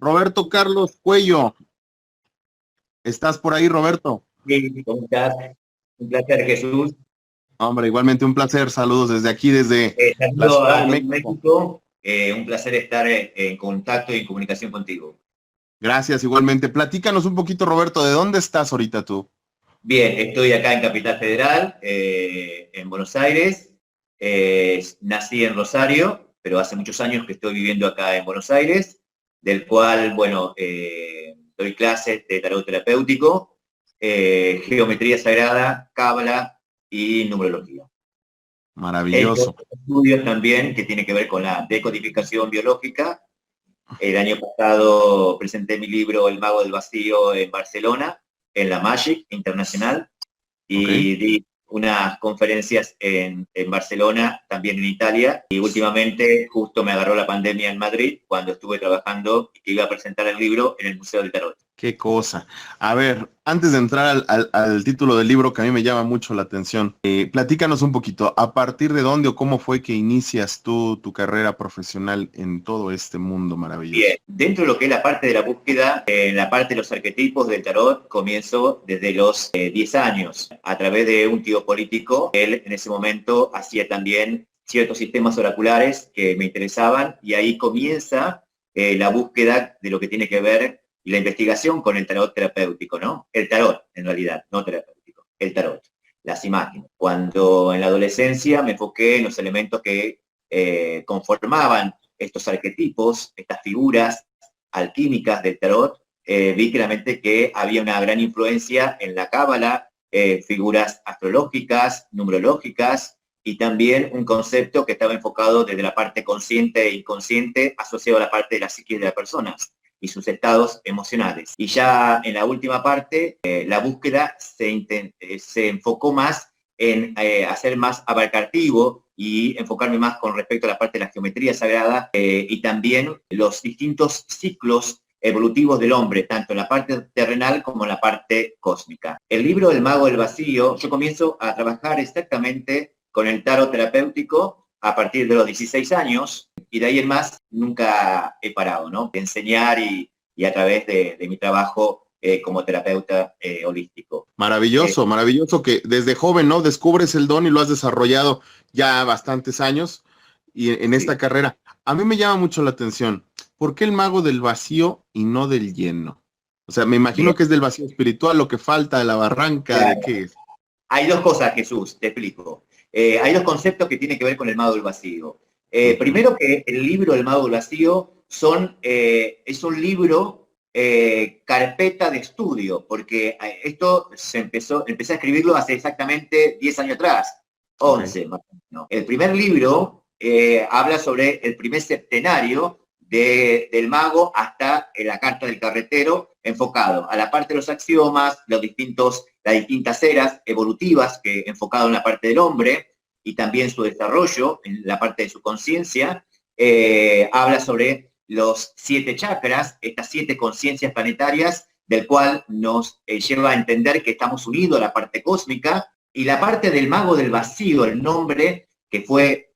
Roberto Carlos Cuello. ¿Estás por ahí, Roberto? Sí, ¿cómo estás? Un placer, Jesús. Hombre, igualmente un placer. Saludos desde aquí, desde la Saludo Ciudad a de todo México. México. Un placer estar en contacto y en comunicación contigo. Gracias, igualmente. Platícanos un poquito, Roberto, ¿de dónde estás ahorita tú? Bien, estoy acá en Capital Federal, en Buenos Aires. Nací en Rosario, pero hace muchos años que estoy viviendo acá en Buenos Aires, del cual, bueno, doy clases de tarot terapéutico, geometría sagrada, cábala y numerología. He hecho Maravilloso. estudios también que tiene que ver con la decodificación biológica. El año pasado presenté mi libro El Mago del Vacío en Barcelona, en la Magic Internacional, Ok. y di unas conferencias en Barcelona, también en Italia, y últimamente justo me agarró la pandemia en Madrid cuando estuve trabajando y iba a presentar el libro en el Museo del Tarot. Qué cosa. A ver, antes de entrar al título del libro que a mí me llama mucho la atención, platícanos un poquito, ¿a partir de dónde o cómo fue que inicias tú tu carrera profesional en todo este mundo Bien, maravilloso? dentro de lo que es la parte de la búsqueda, en la parte de los arquetipos del tarot, comienzo desde los 10 años, a través de un tío político. Él en ese momento hacía también ciertos sistemas oraculares que me interesaban y ahí comienza la búsqueda de lo que tiene que ver y la investigación con el tarot terapéutico, ¿no? El tarot, en realidad, no terapéutico, el tarot, las imágenes. Cuando en la adolescencia me enfoqué en los elementos que conformaban estos arquetipos, estas figuras alquímicas del tarot, vi claramente que había una gran influencia en la cábala, figuras astrológicas, numerológicas, y también un concepto que estaba enfocado desde la parte consciente e inconsciente asociado a la parte de la psique de las personas y sus estados emocionales. Y ya en la última parte, la búsqueda se enfocó más en hacer más abarcativo y enfocarme más con respecto a la parte de la geometría sagrada y también los distintos ciclos evolutivos del hombre, tanto en la parte terrenal como en la parte cósmica. El libro El Mago del Vacío, yo comienzo a trabajar exactamente con el tarot terapéutico a partir de los 16 años y de ahí en más nunca he parado, ¿no? De enseñar y a través de mi trabajo como terapeuta holístico. Maravilloso, maravilloso que desde joven, ¿no? Descubres el don y lo has desarrollado ya bastantes años y en esta Sí. carrera. A mí me llama mucho la atención. ¿Por qué el mago del vacío y no del lleno? O sea, me imagino Bien, que es del vacío espiritual, lo que falta de la barranca, ¿de claro. qué es? Hay dos cosas, Jesús, te explico. Hay dos conceptos que tienen que ver con el mago del vacío. Ujú. Primero que el libro El Mago del Vacío es un libro carpeta de estudio, porque esto empecé a escribirlo hace exactamente 10 años atrás, Ok. 11 más o menos. El primer libro habla sobre el primer septenario del mago hasta la carta del carretero, enfocado a la parte de los axiomas, las distintas eras evolutivas que enfocado en la parte del hombre y también su desarrollo, en la parte de su conciencia. Habla sobre los 7 chakras, estas 7 conciencias planetarias, del cual nos lleva a entender que estamos unidos a la parte cósmica, y la parte del mago del vacío, el nombre que fue,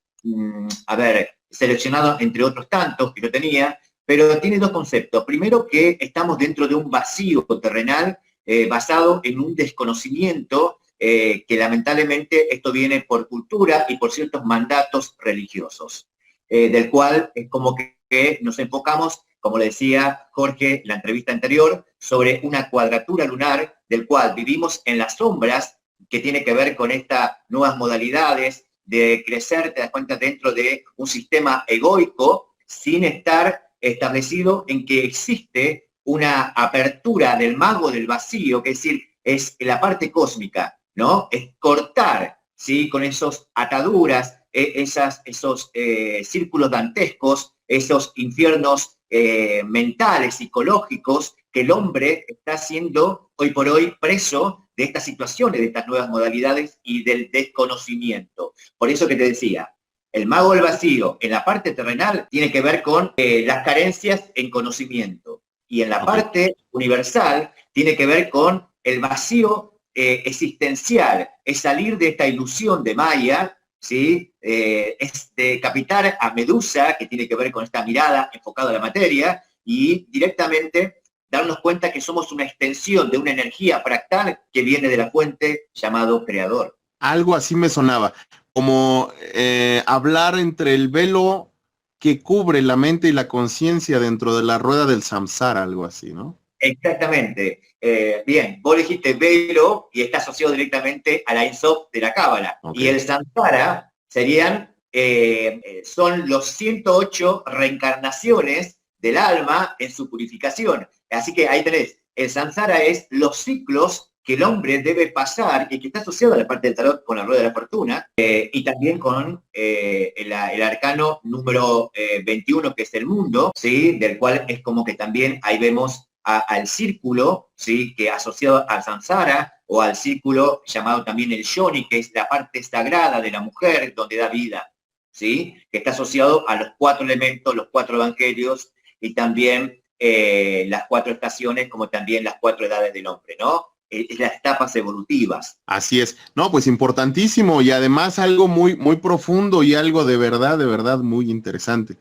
seleccionado entre otros tantos que yo tenía, pero tiene dos conceptos. Primero, que estamos dentro de un vacío terrenal basado en un desconocimiento que lamentablemente esto viene por cultura y por ciertos mandatos religiosos, del cual es como que nos enfocamos, como le decía Jorge en la entrevista anterior, sobre una cuadratura lunar del cual vivimos en las sombras, que tiene que ver con estas nuevas modalidades de crecer, te das cuenta, dentro de un sistema egoico, sin estar establecido en que existe una apertura del mago del vacío, que es decir, es la parte cósmica, ¿no? Es cortar, ¿sí? Con esos ataduras, esos círculos dantescos, esos infiernos mentales, psicológicos, que el hombre está siendo hoy por hoy preso de estas situaciones, de estas nuevas modalidades y del desconocimiento. Por eso que te decía, el mago del vacío en la parte terrenal tiene que ver con las carencias en conocimiento. Y en la Ok. parte universal tiene que ver con el vacío existencial, es salir de esta ilusión de Maya, ¿sí? Es decapitar a Medusa, que tiene que ver con esta mirada enfocada a la materia, y directamente darnos cuenta que somos una extensión de una energía fractal que viene de la fuente llamado creador. Algo así me sonaba, como hablar entre el velo que cubre la mente y la conciencia dentro de la rueda del samsara, algo así, ¿no? Exactamente. Bien, vos dijiste velo y está asociado directamente a la Ein Sof de la Cábala. Ok. Y el samsara son los 108 reencarnaciones del alma en su purificación. Así que ahí tenés, el samsara es los ciclos que el hombre debe pasar y que está asociado a la parte del tarot con la rueda de la fortuna y también con el arcano número 21, que es el mundo, ¿sí? Del cual es como que también ahí vemos al círculo, ¿sí? Que asociado al samsara, o al círculo llamado también el yoni, que es la parte sagrada de la mujer donde da vida, ¿sí? Que está asociado a los 4 elementos, los 4 evangelios y también las 4 estaciones, como también las 4 edades del hombre, ¿no? Las etapas evolutivas. Así es. No, pues importantísimo y además algo muy, muy profundo y algo de verdad muy interesante.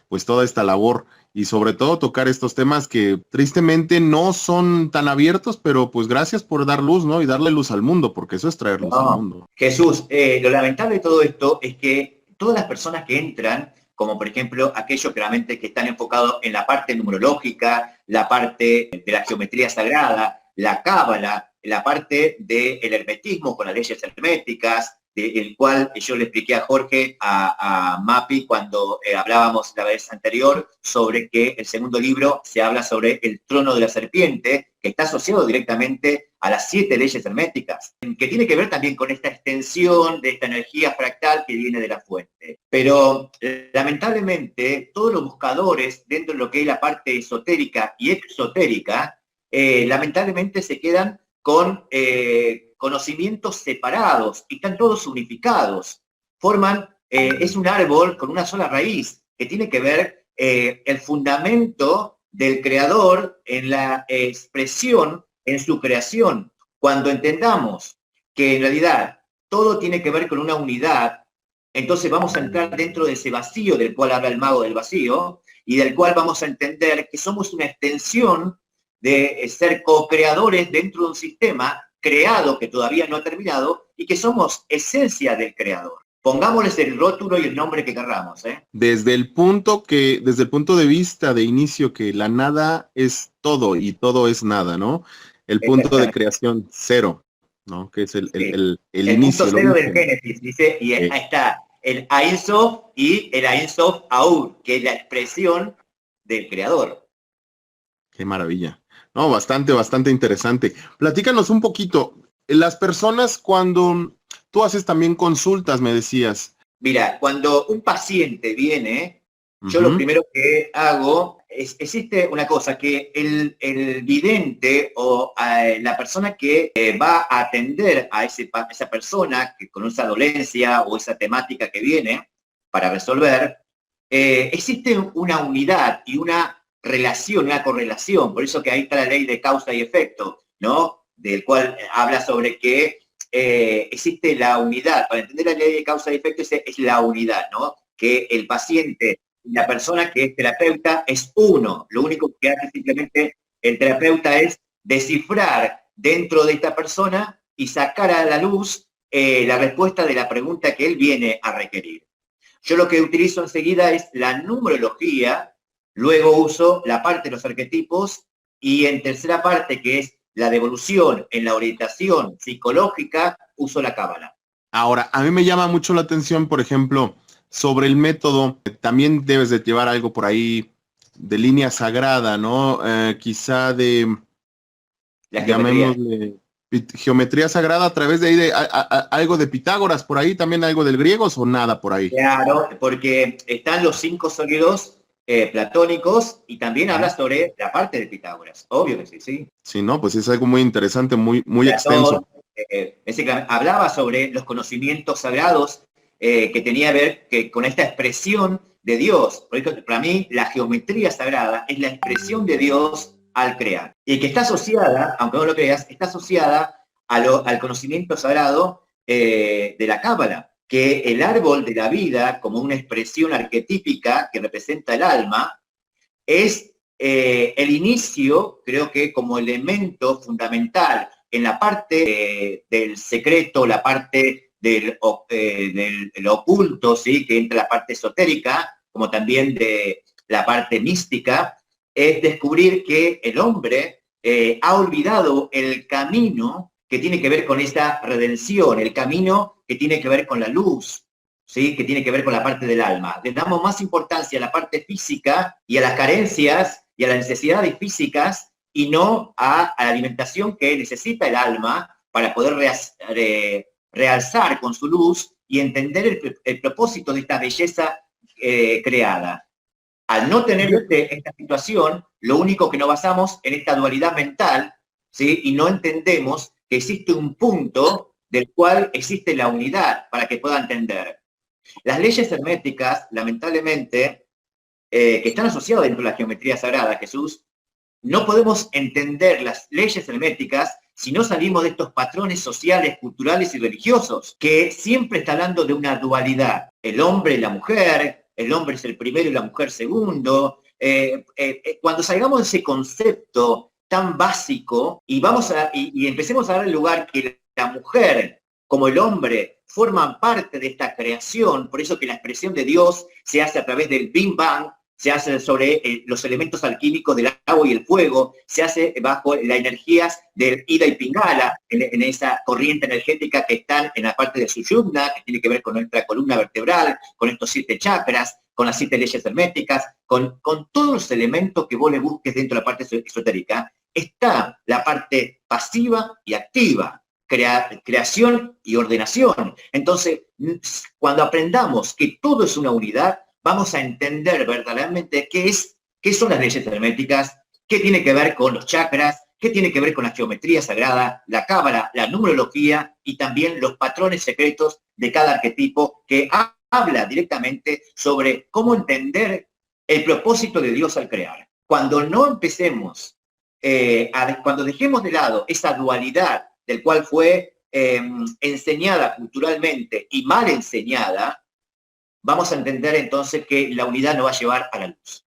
Pues toda esta labor y sobre todo tocar estos temas que tristemente no son tan abiertos, pero pues gracias por dar luz, ¿no? Y darle luz al mundo, porque eso es traer luz al mundo. Jesús, lo lamentable de todo esto es que todas las personas que entran, como por ejemplo aquellos claramente que están enfocados en la parte numerológica, la parte de la geometría sagrada, la cábala, la parte del hermetismo con las leyes herméticas, el cual yo le expliqué a Jorge, a Mapi, cuando hablábamos la vez anterior sobre que el segundo libro se habla sobre el trono de la serpiente, que está asociado directamente a las 7 leyes herméticas, que tiene que ver también con esta extensión de esta energía fractal que viene de la fuente. Pero lamentablemente todos los buscadores dentro de lo que es la parte esotérica y exotérica, lamentablemente se quedan con conocimientos separados y están todos unificados. Forman, es un árbol con una sola raíz, que tiene que ver el fundamento del creador en la expresión, en su creación. Cuando entendamos que en realidad todo tiene que ver con una unidad, entonces vamos a entrar dentro de ese vacío del cual habla el mago del vacío y del cual vamos a entender que somos una extensión de ser co-creadores dentro de un sistema creado que todavía no ha terminado y que somos esencia del creador. Pongámosles el rótulo y el nombre que querramos, ¿eh? Desde el punto de vista de inicio que la nada es todo y todo es nada, ¿no? El punto de creación cero, ¿no? Que es el inicio. El punto cero del Génesis, dice, y ahí está el Ein Sof y el Ein Sof Aur, que es la expresión del creador. Qué maravilla. No, bastante interesante. Platícanos un poquito. Las personas cuando tú haces también consultas, me decías. Mira, cuando un paciente viene, yo lo primero que hago es, existe una cosa, que el vidente o la persona que va a atender a esa persona que con esa dolencia o esa temática que viene para resolver, existe una unidad y una relación, una correlación. Por eso que ahí está la ley de causa y efecto, ¿no? Del cual habla sobre que existe la unidad. Para entender la ley de causa y efecto es la unidad, ¿no? Que el paciente y la persona que es terapeuta es uno. Lo único que hace simplemente el terapeuta es descifrar dentro de esta persona y sacar a la luz la respuesta de la pregunta que él viene a requerir. Yo lo que utilizo enseguida es la numerología, luego uso la parte de los arquetipos y en tercera parte, que es la devolución en la orientación psicológica, uso la cábala. Ahora, a mí me llama mucho la atención, por ejemplo, sobre el método, también debes de llevar algo por ahí de línea sagrada, ¿no? Quizá de, la geometría. Geometría sagrada a través de ahí de algo de Pitágoras, por ahí también algo del griego o nada por ahí. Claro, porque están los 5 sólidos platónicos y también habla sobre la parte de Pitágoras, obvio que sí, sí. Sí, no, pues es algo muy interesante, muy extenso. Hablaba sobre los conocimientos sagrados que tenía que ver con esta expresión de Dios. Por eso, para mí, la geometría sagrada es la expresión de Dios al crear. Y que está asociada, aunque no lo creas, está asociada al conocimiento sagrado de la Cábala, que el árbol de la vida, como una expresión arquetípica que representa el alma, es el inicio, creo que como elemento fundamental en la parte del secreto, la parte del oculto, ¿sí? Que entra la parte esotérica, como también de la parte mística, es descubrir que el hombre ha olvidado el camino que tiene que ver con esta redención, el camino que tiene que ver con la luz, ¿sí? Que tiene que ver con la parte del alma. Le damos más importancia a la parte física y a las carencias y a las necesidades físicas y no a la alimentación que necesita el alma para poder realzar con su luz y entender el propósito de esta belleza creada. Al no tener esta situación, lo único que nos basamos en esta dualidad mental, ¿sí? Y no entendemos que existe un punto del cual existe la unidad para que pueda entender. Las leyes herméticas, lamentablemente, que están asociadas dentro de la geometría sagrada, Jesús, no podemos entender las leyes herméticas si no salimos de estos patrones sociales, culturales y religiosos, que siempre está hablando de una dualidad. El hombre y la mujer, el hombre es el primero y la mujer segundo. Cuando salgamos de ese concepto tan básico y empecemos a dar el lugar que la mujer como el hombre forman parte de esta creación, por eso que la expresión de Dios se hace a través del Big Bang, se hace sobre los elementos alquímicos del agua y el fuego, se hace bajo las energías del Ida y Pingala, en esa corriente energética que están en la parte de Sushumna, que tiene que ver con nuestra columna vertebral, con estos 7 chakras, con las 7 leyes herméticas, con todos los elementos que vos le busques dentro de la parte esotérica, está la parte pasiva y activa, creación y ordenación. Entonces, cuando aprendamos que todo es una unidad, vamos a entender verdaderamente qué son las leyes herméticas, qué tiene que ver con los chakras, qué tiene que ver con la geometría sagrada, la cábala, la numerología y también los patrones secretos de cada arquetipo que habla directamente sobre cómo entender el propósito de Dios al crear. Cuando no empecemos, cuando dejemos de lado esa dualidad del cual fue enseñada culturalmente y mal enseñada, vamos a entender entonces que la unidad nos va a llevar a la luz.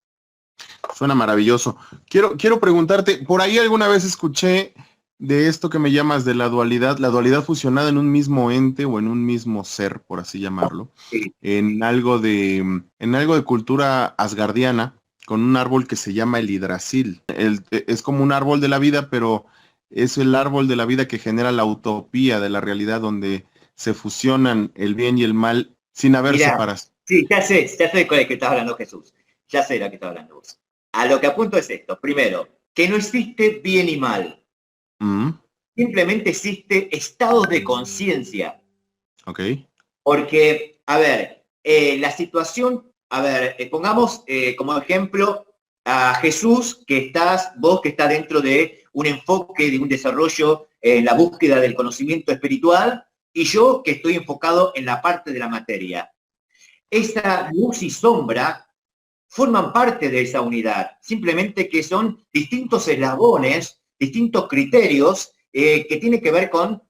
Suena maravilloso. Quiero preguntarte, por ahí alguna vez escuché de esto que me llamas de la dualidad fusionada en un mismo ente o en un mismo ser, por así llamarlo, Sí. en algo de cultura asgardiana, con un árbol que se llama el Yggdrasil. Es como un árbol de la vida, pero es el árbol de la vida que genera la utopía de la realidad donde se fusionan el bien y el mal sin haber separación. Sí, ya sé de cuál es que estás hablando, Jesús. Ya sé de la que estás hablando vos. A lo que apunto es esto. Primero, que no existe bien y mal. Simplemente existe estados de conciencia. Ok. Porque, a ver, la situación, pongamos como ejemplo a Jesús, vos que estás dentro de un enfoque, de un desarrollo en la búsqueda del conocimiento espiritual, y yo que estoy enfocado en la parte de la materia. Esta luz y sombra forman parte de esa unidad, simplemente que son distintos eslabones, distintos criterios que tienen que ver con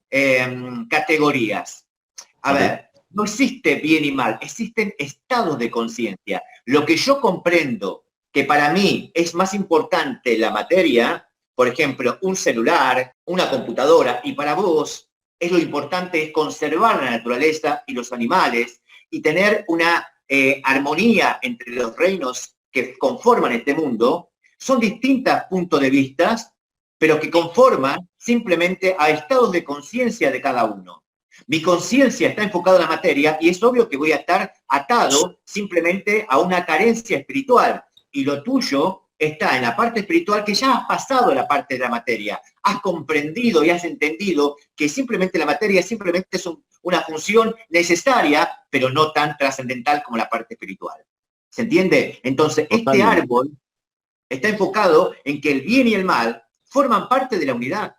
categorías. A ver, no existe bien y mal, existen estados de conciencia. Lo que yo comprendo que para mí es más importante la materia, por ejemplo, un celular, una computadora, y para vos lo importante es conservar la naturaleza y los animales y tener una armonía entre los reinos que conforman este mundo, son distintos puntos de vista, pero que conforman simplemente a estados de conciencia de cada uno. Mi conciencia está enfocada en la materia y es obvio que voy a estar atado simplemente a una carencia espiritual. Y lo tuyo está en la parte espiritual que ya has pasado la parte de la materia. Has comprendido y has entendido que simplemente la materia simplemente es una función necesaria, pero no tan trascendental como la parte espiritual. ¿Se entiende? Entonces, este árbol está enfocado en que el bien y el mal forman parte de la unidad.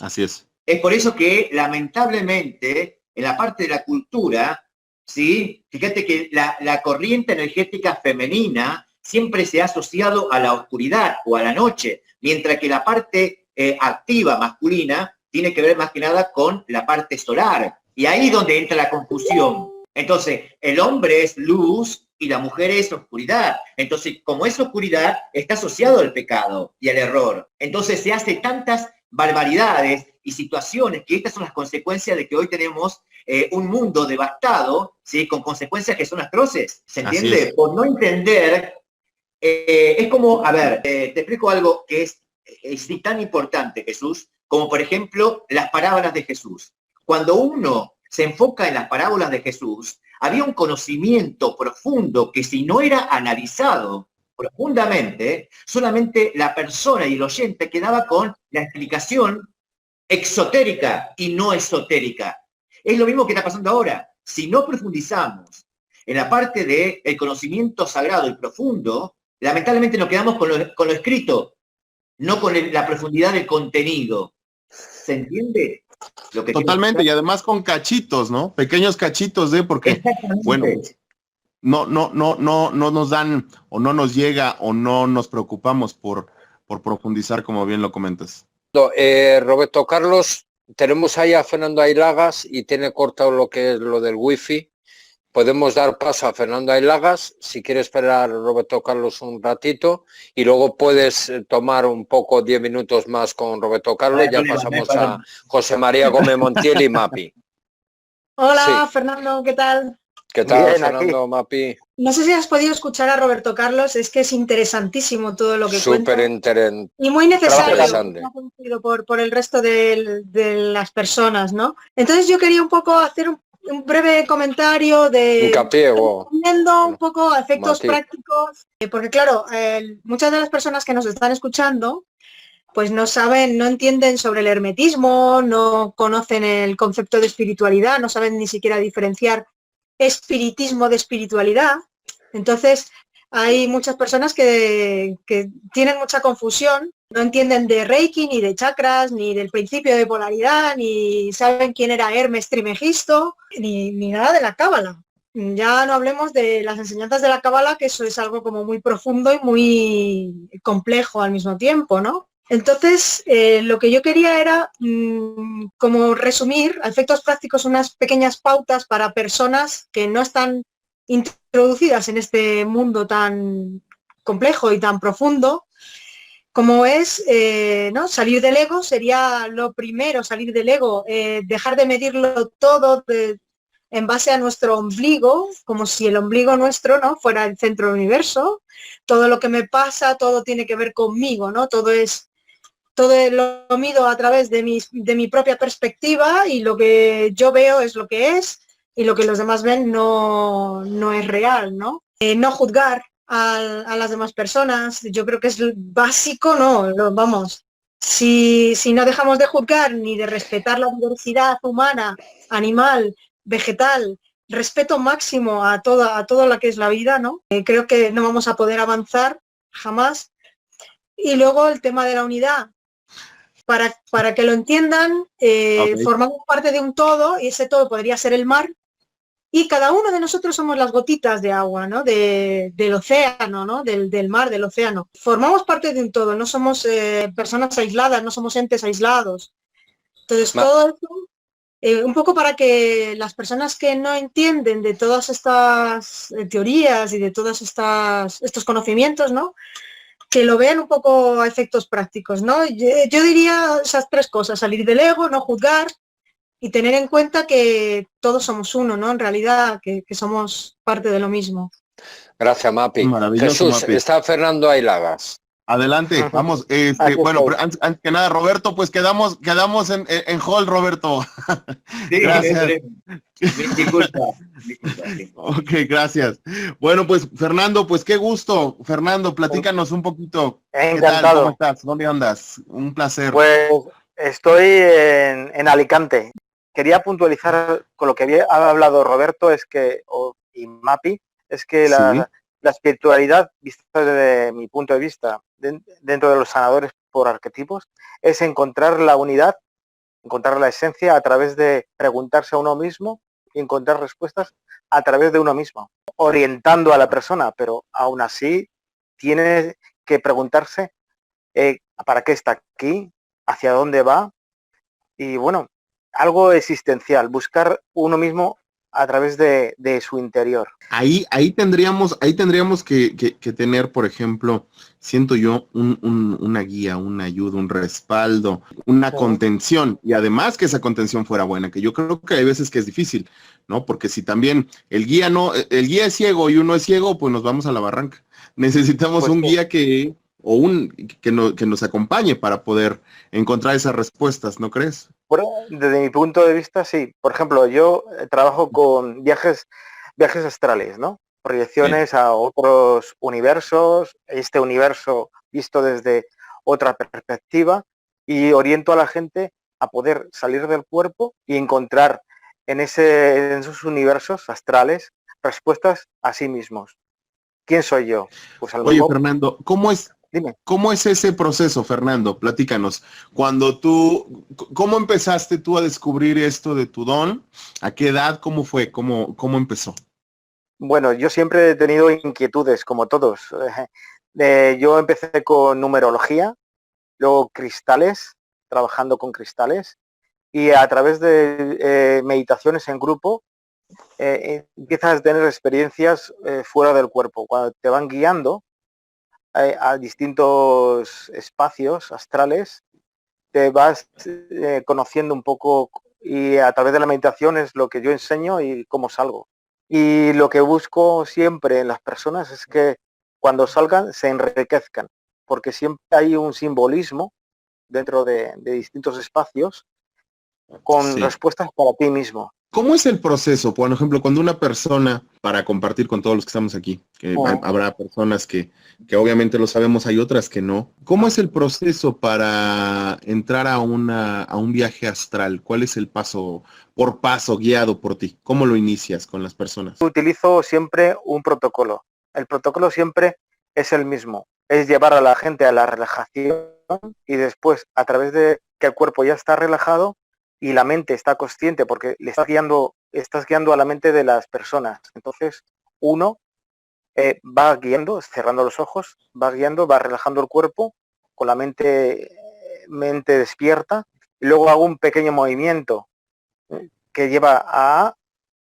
Así es. Es por eso que, lamentablemente, en la parte de la cultura, ¿sí? Fíjate que la corriente energética femenina siempre se ha asociado a la oscuridad o a la noche, mientras que la parte activa masculina tiene que ver más que nada con la parte solar. Y ahí es donde entra la confusión. Entonces, el hombre es luz y la mujer es oscuridad. Entonces, como es oscuridad, está asociado al pecado y al error. Entonces se hace tantas barbaridades y situaciones que estas son las consecuencias de que hoy tenemos un mundo devastado, ¿sí? Con consecuencias que son atroces, ¿se entiende? Por no entender, es como, a ver, te explico algo que es tan importante, Jesús, como por ejemplo las parábolas de Jesús. Cuando uno se enfoca en las parábolas de Jesús, había un conocimiento profundo que si no era analizado profundamente, solamente la persona y el oyente quedaba con la explicación exotérica y no esotérica. Es lo mismo que está pasando ahora. Si no profundizamos en la parte del conocimiento sagrado y profundo, lamentablemente nos quedamos con lo escrito, no con la profundidad del contenido. ¿Se entiende? Lo que Totalmente, y además con cachitos, ¿no? Pequeños cachitos porque, bueno, no nos dan o no nos llega o no nos preocupamos por profundizar, como bien lo comentas. Roberto Carlos, tenemos ahí a Fernando Ailagas y tiene cortado lo que es lo del wifi. Podemos dar paso a Fernando Ailagas, si quiere esperar Roberto Carlos un ratito, y luego puedes tomar un poco 10 minutos más con Roberto Carlos. Ya pasamos a José María Gómez Montiel y Mapi. Hola, sí. Fernando, ¿qué tal? ¿Qué tal, bien, Fernando, aquí. Mapi? No sé si has podido escuchar a Roberto Carlos, es que es interesantísimo todo lo que cuenta. Súper interesante. Y muy necesario por el resto de las personas, ¿no? Entonces yo quería un poco hacer un breve comentario de... Hincapié, viendo un poco efectos prácticos, porque claro, muchas de las personas que nos están escuchando pues no saben, no entienden sobre el hermetismo, no conocen el concepto de espiritualidad, no saben ni siquiera diferenciar espiritismo de espiritualidad. Entonces hay muchas personas que tienen mucha confusión, no entienden de Reiki, ni de chakras, ni del principio de polaridad, ni saben quién era Hermes Trimegisto, ni nada de la Cábala. Ya no hablemos de las enseñanzas de la Cábala, que eso es algo como muy profundo y muy complejo al mismo tiempo, ¿no? Entonces, lo que yo quería era como resumir a efectos prácticos unas pequeñas pautas para personas que no están introducidas en este mundo tan complejo y tan profundo, como es, ¿no? Salir del ego sería lo primero, salir del ego, dejar de medirlo todo en base a nuestro ombligo, como si el ombligo nuestro, ¿no?, fuera el centro del universo. Todo lo que me pasa, todo tiene que ver conmigo, ¿no? Todo lo mido a través de mi propia perspectiva y lo que yo veo es lo que es y lo que los demás ven no es real, ¿no? No juzgar a las demás personas, yo creo que es básico, ¿no? Vamos, si no dejamos de juzgar ni de respetar la diversidad humana, animal, vegetal, respeto máximo a todo lo que es la vida, ¿no? Creo que no vamos a poder avanzar jamás. Y luego el tema de la unidad. Para que lo entiendan, formamos parte de un todo y ese todo podría ser el mar y cada uno de nosotros somos las gotitas de agua, ¿no? Del océano, ¿no? Del mar, del océano. Formamos parte de un todo, no somos personas aisladas, no somos entes aislados. Entonces todo eso, un poco para que las personas que no entienden de todas estas teorías y de todos estos conocimientos, ¿no?, que lo vean un poco a efectos prácticos, ¿no? Yo diría esas tres cosas: salir del ego, no juzgar y tener en cuenta que todos somos uno, ¿no? En realidad, que somos parte de lo mismo. Gracias, Mapi. Maravilloso, Jesús, Mapi. está Fernando Ailagas. Adelante, vamos. Bueno, pero antes que nada, Roberto, pues quedamos en hall, Roberto. Sí, gracias. Disculpa. Ok, gracias. Bueno, pues Fernando, pues qué gusto. Fernando, platícanos un poquito. Encantado. ¿Qué tal? ¿Cómo estás? ¿Dónde andas? Un placer. Pues estoy en Alicante. Quería puntualizar con lo que había hablado Roberto y Mapi, es que Sí. la espiritualidad, vista desde mi punto de vista, dentro de los sanadores por arquetipos, es encontrar la unidad, encontrar la esencia a través de preguntarse a uno mismo y encontrar respuestas a través de uno mismo, orientando a la persona, pero aún así tiene que preguntarse para qué está aquí, hacia dónde va, y bueno, algo existencial, buscar uno mismo a través de su interior. Ahí tendríamos que tener, por ejemplo, siento yo, una guía, una ayuda, un respaldo, una contención, y además que esa contención fuera buena, que yo creo que hay veces que es difícil, ¿no? Porque si también el guía es ciego y uno es ciego, pues nos vamos a la barranca. Necesitamos Pues un guía que nos acompañe para poder encontrar esas respuestas, ¿no crees? Desde mi punto de vista, sí. Por ejemplo, yo trabajo con viajes astrales, ¿no? Proyecciones a otros universos, este universo visto desde otra perspectiva, y oriento a la gente a poder salir del cuerpo y encontrar en esos universos astrales respuestas a sí mismos. ¿Quién soy yo? Pues a lo Oye, mejor, Fernando, dime. ¿cómo es ese proceso, Fernando? Platícanos. ¿Cómo empezaste tú a descubrir esto de tu don? ¿A qué edad? ¿Cómo fue? ¿Cómo empezó? Bueno, yo siempre he tenido inquietudes, como todos. Yo empecé con numerología, luego cristales, trabajando con cristales, y a través de meditaciones en grupo empiezas a tener experiencias fuera del cuerpo, cuando te van guiando a distintos espacios astrales, te vas conociendo un poco, y a través de la meditación es lo que yo enseño y cómo salgo. Y lo que busco siempre en las personas es que cuando salgan se enriquezcan, porque siempre hay un simbolismo dentro de distintos espacios con Sí. respuestas para ti mismo. ¿Cómo es el proceso? Por ejemplo, cuando una persona, para compartir con todos los que estamos aquí, que habrá personas que obviamente lo sabemos, hay otras que no. ¿Cómo es el proceso para entrar a un viaje astral? ¿Cuál es el paso por paso guiado por ti? ¿Cómo lo inicias con las personas? Utilizo siempre un protocolo. El protocolo siempre es el mismo. Es llevar a la gente a la relajación, y después, a través de que el cuerpo ya está relajado y la mente está consciente, porque le estás guiando a la mente de las personas. Entonces, uno va guiando, cerrando los ojos, va guiando, va relajando el cuerpo con la mente despierta, y luego hago un pequeño movimiento que lleva a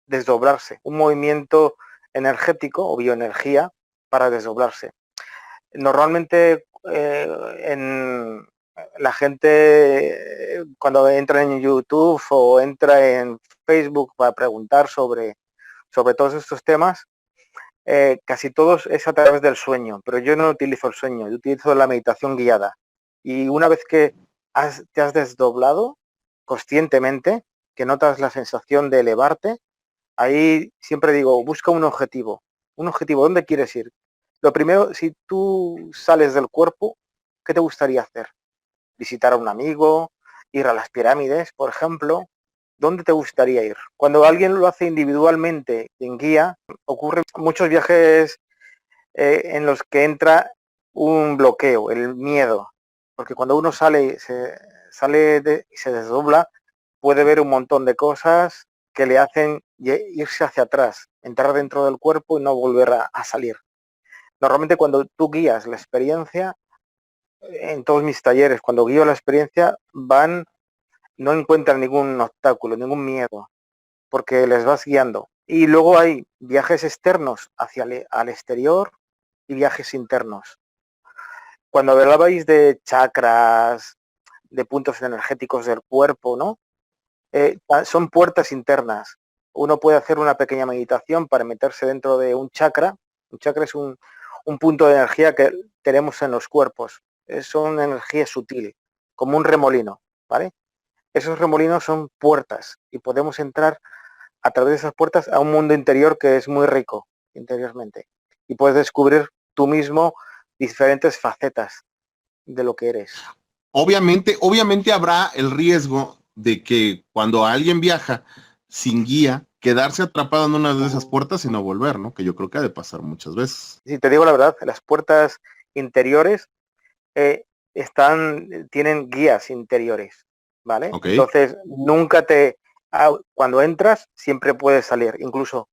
desdoblarse, un movimiento energético o bioenergía para desdoblarse. Normalmente la gente cuando entra en YouTube o entra en Facebook para preguntar sobre todos estos temas, casi todos es a través del sueño, pero yo no utilizo el sueño, yo utilizo la meditación guiada. Y una vez que te has desdoblado conscientemente, que notas la sensación de elevarte, ahí siempre digo, busca un objetivo. Un objetivo, ¿dónde quieres ir? Lo primero, si tú sales del cuerpo, ¿qué te gustaría hacer? ¿Visitar a un amigo? ¿Ir a las pirámides, por ejemplo? ¿Dónde te gustaría ir? Cuando alguien lo hace individualmente en guía, ocurren muchos viajes en los que entra un bloqueo, el miedo. Porque cuando uno y se desdobla, puede ver un montón de cosas que le hacen irse hacia atrás, entrar dentro del cuerpo y no volver a salir. Normalmente cuando tú guías la experiencia, en todos mis talleres, cuando guío la experiencia, no encuentran ningún obstáculo, ningún miedo, porque les vas guiando. Y luego hay viajes externos al exterior y viajes internos. Cuando hablabais de chakras, de puntos energéticos del cuerpo, ¿no? Son puertas internas. Uno puede hacer una pequeña meditación para meterse dentro de un chakra. Un chakra es un punto de energía que tenemos en los cuerpos. Es una energía sutil, como un remolino, ¿vale? Esos remolinos son puertas y podemos entrar a través de esas puertas a un mundo interior que es muy rico interiormente. Y puedes descubrir tú mismo diferentes facetas de lo que eres. Obviamente habrá el riesgo de que cuando alguien viaja sin guía, quedarse atrapado en una de esas puertas y no volver, ¿no? Que yo creo que ha de pasar muchas veces. Si te digo la verdad, las puertas interiores tienen guías interiores, ¿vale? Ok. Entonces, cuando entras, siempre puedes salir, incluso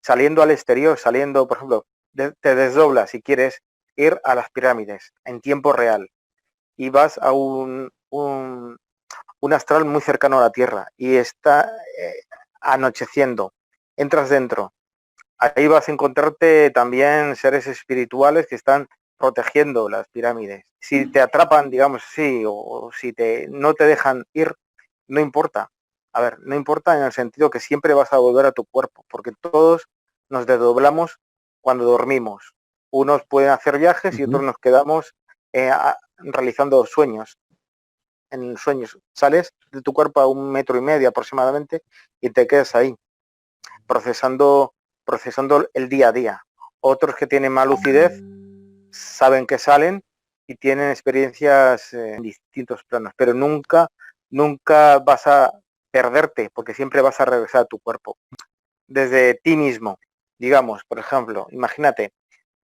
saliendo al exterior, por ejemplo, te desdoblas si quieres ir a las pirámides en tiempo real y vas a un astral muy cercano a la Tierra y está anocheciendo. entras dentro. Ahí vas a encontrarte también seres espirituales que están protegiendo las pirámides. Si te atrapan, digamos así, o si no te dejan ir, no importa. A ver, no importa en el sentido que siempre vas a volver a tu cuerpo, porque todos nos desdoblamos cuando dormimos. Unos pueden hacer viajes y otros nos quedamos realizando sueños. En sueños sales de tu cuerpo a 1,5 metros aproximadamente y te quedas ahí, procesando el día a día. Otros que tienen más lucidez saben que salen y tienen experiencias en distintos planos, pero nunca vas a perderte, porque siempre vas a regresar a tu cuerpo. Desde ti mismo, digamos, por ejemplo, imagínate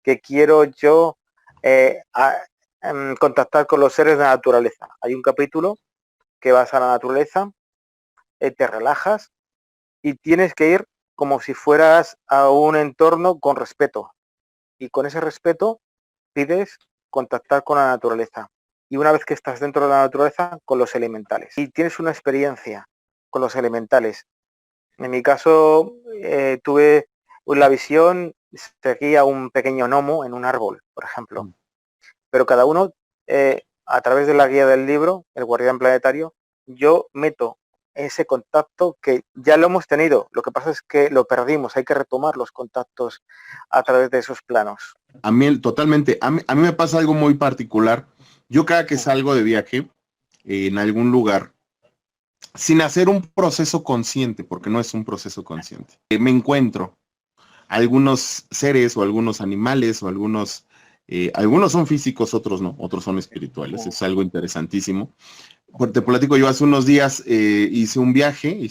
que quiero yo contactar con los seres de la naturaleza. Hay un capítulo que vas a la naturaleza, te relajas y tienes que ir como si fueras a un entorno con respeto. Y con ese respeto pides contactar con la naturaleza. Y una vez que estás dentro de la naturaleza, con los elementales. Y tienes una experiencia con los elementales. En mi caso, tuve la visión, seguía un pequeño gnomo en un árbol, por ejemplo. Pero cada uno, a través de la guía del libro, El Guardián Planetario, yo meto ese contacto que ya lo hemos tenido. Lo que pasa es que lo perdimos. Hay que retomar los contactos a través de esos planos. A mí, totalmente. A mí me pasa algo muy particular. Yo cada que salgo de viaje en algún lugar, sin hacer un proceso consciente, porque no es un proceso consciente, me encuentro algunos seres o algunos animales o algunos son físicos, otros no, otros son espirituales. Es algo interesantísimo. Te platico, yo hace unos días hice un viaje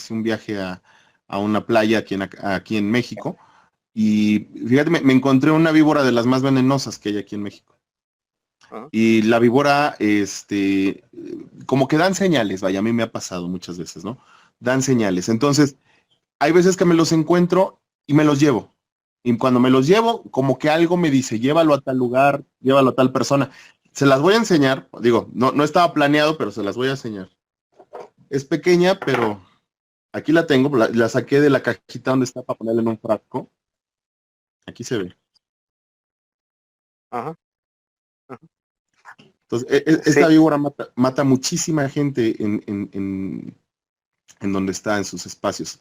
a una playa aquí en México. Y fíjate, me encontré una víbora de las más venenosas que hay aquí en México. Y la víbora, como que dan señales, vaya, a mí me ha pasado muchas veces, ¿no? Dan señales. Entonces, hay veces que me los encuentro y me los llevo. Y cuando me los llevo, como que algo me dice, llévalo a tal lugar, llévalo a tal persona. Se las voy a enseñar, digo, no estaba planeado, pero se las voy a enseñar. Es pequeña, pero aquí la tengo, la saqué de la cajita donde está para ponerla en un frasco. Aquí se ve. Ajá. Entonces, esta víbora mata muchísima gente en donde está, en sus espacios.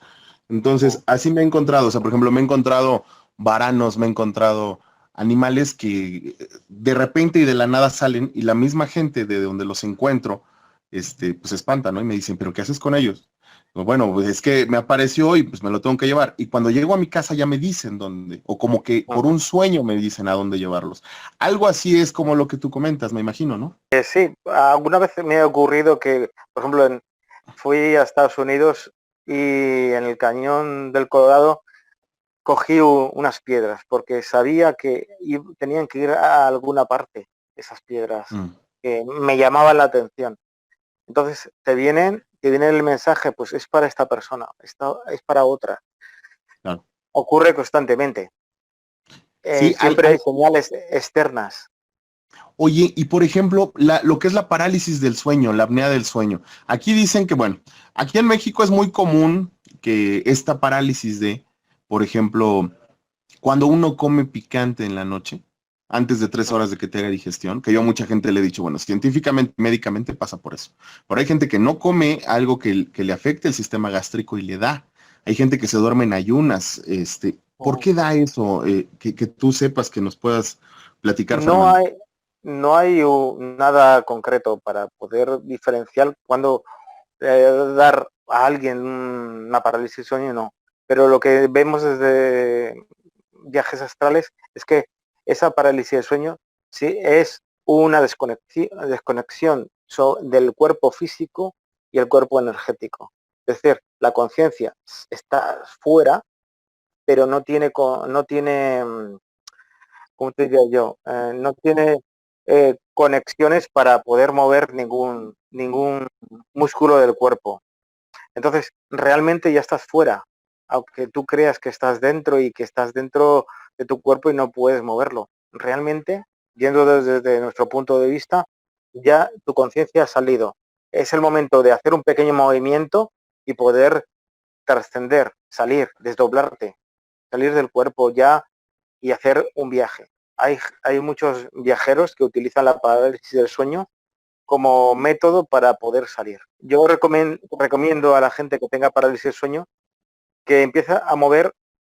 Entonces, así me he encontrado, o sea, por ejemplo, me he encontrado varanos, me he encontrado animales que de repente y de la nada salen y la misma gente de donde los encuentro, pues se espanta, ¿no? Y me dicen, ¿pero qué haces con ellos? Bueno, pues es que me apareció y pues me lo tengo que llevar. Y cuando llego a mi casa ya me dicen dónde, o como que por un sueño me dicen a dónde llevarlos. Algo así es como lo que tú comentas, me imagino, ¿no? Sí, alguna vez me ha ocurrido que, por ejemplo, fui a Estados Unidos y en el cañón del Colorado cogí unas piedras porque sabía que tenían que ir a alguna parte esas piedras que me llamaban la atención. Entonces te viene el mensaje, pues es para esta persona, es para otra. Claro. Ocurre constantemente. Sí, siempre hay señales externas. Oye, y por ejemplo, lo que es la parálisis del sueño, la apnea del sueño. Aquí dicen que, bueno, aquí en México es muy común que esta parálisis por ejemplo, cuando uno come picante en la noche, antes de 3 horas de que te haga digestión, que yo a mucha gente le he dicho, bueno, científicamente, médicamente pasa por eso. Pero hay gente que no come algo que le afecte el sistema gástrico y le da. Hay gente que se duerme en ayunas. ¿Por qué da eso? Que tú sepas, que nos puedas platicar, Fernando. No hay nada concreto para poder diferenciar cuando dar a alguien una parálisis de sueño, no. Pero lo que vemos desde viajes astrales es que esa parálisis de sueño sí es una desconexión del cuerpo físico y el cuerpo energético. Es decir, la conciencia está fuera, pero no tiene, ¿cómo te diría yo? No tiene conexiones para poder mover ningún músculo del cuerpo. Entonces, realmente ya estás fuera, aunque tú creas que estás dentro y que estás dentro de tu cuerpo y no puedes moverlo. Realmente, yendo desde nuestro punto de vista, ya tu conciencia ha salido. Es el momento de hacer un pequeño movimiento y poder trascender salir, desdoblarte, salir del cuerpo ya y hacer un viaje. Hay muchos viajeros que utilizan la parálisis del sueño como método para poder salir. Yo recomiendo a la gente que tenga parálisis del sueño que empiece a mover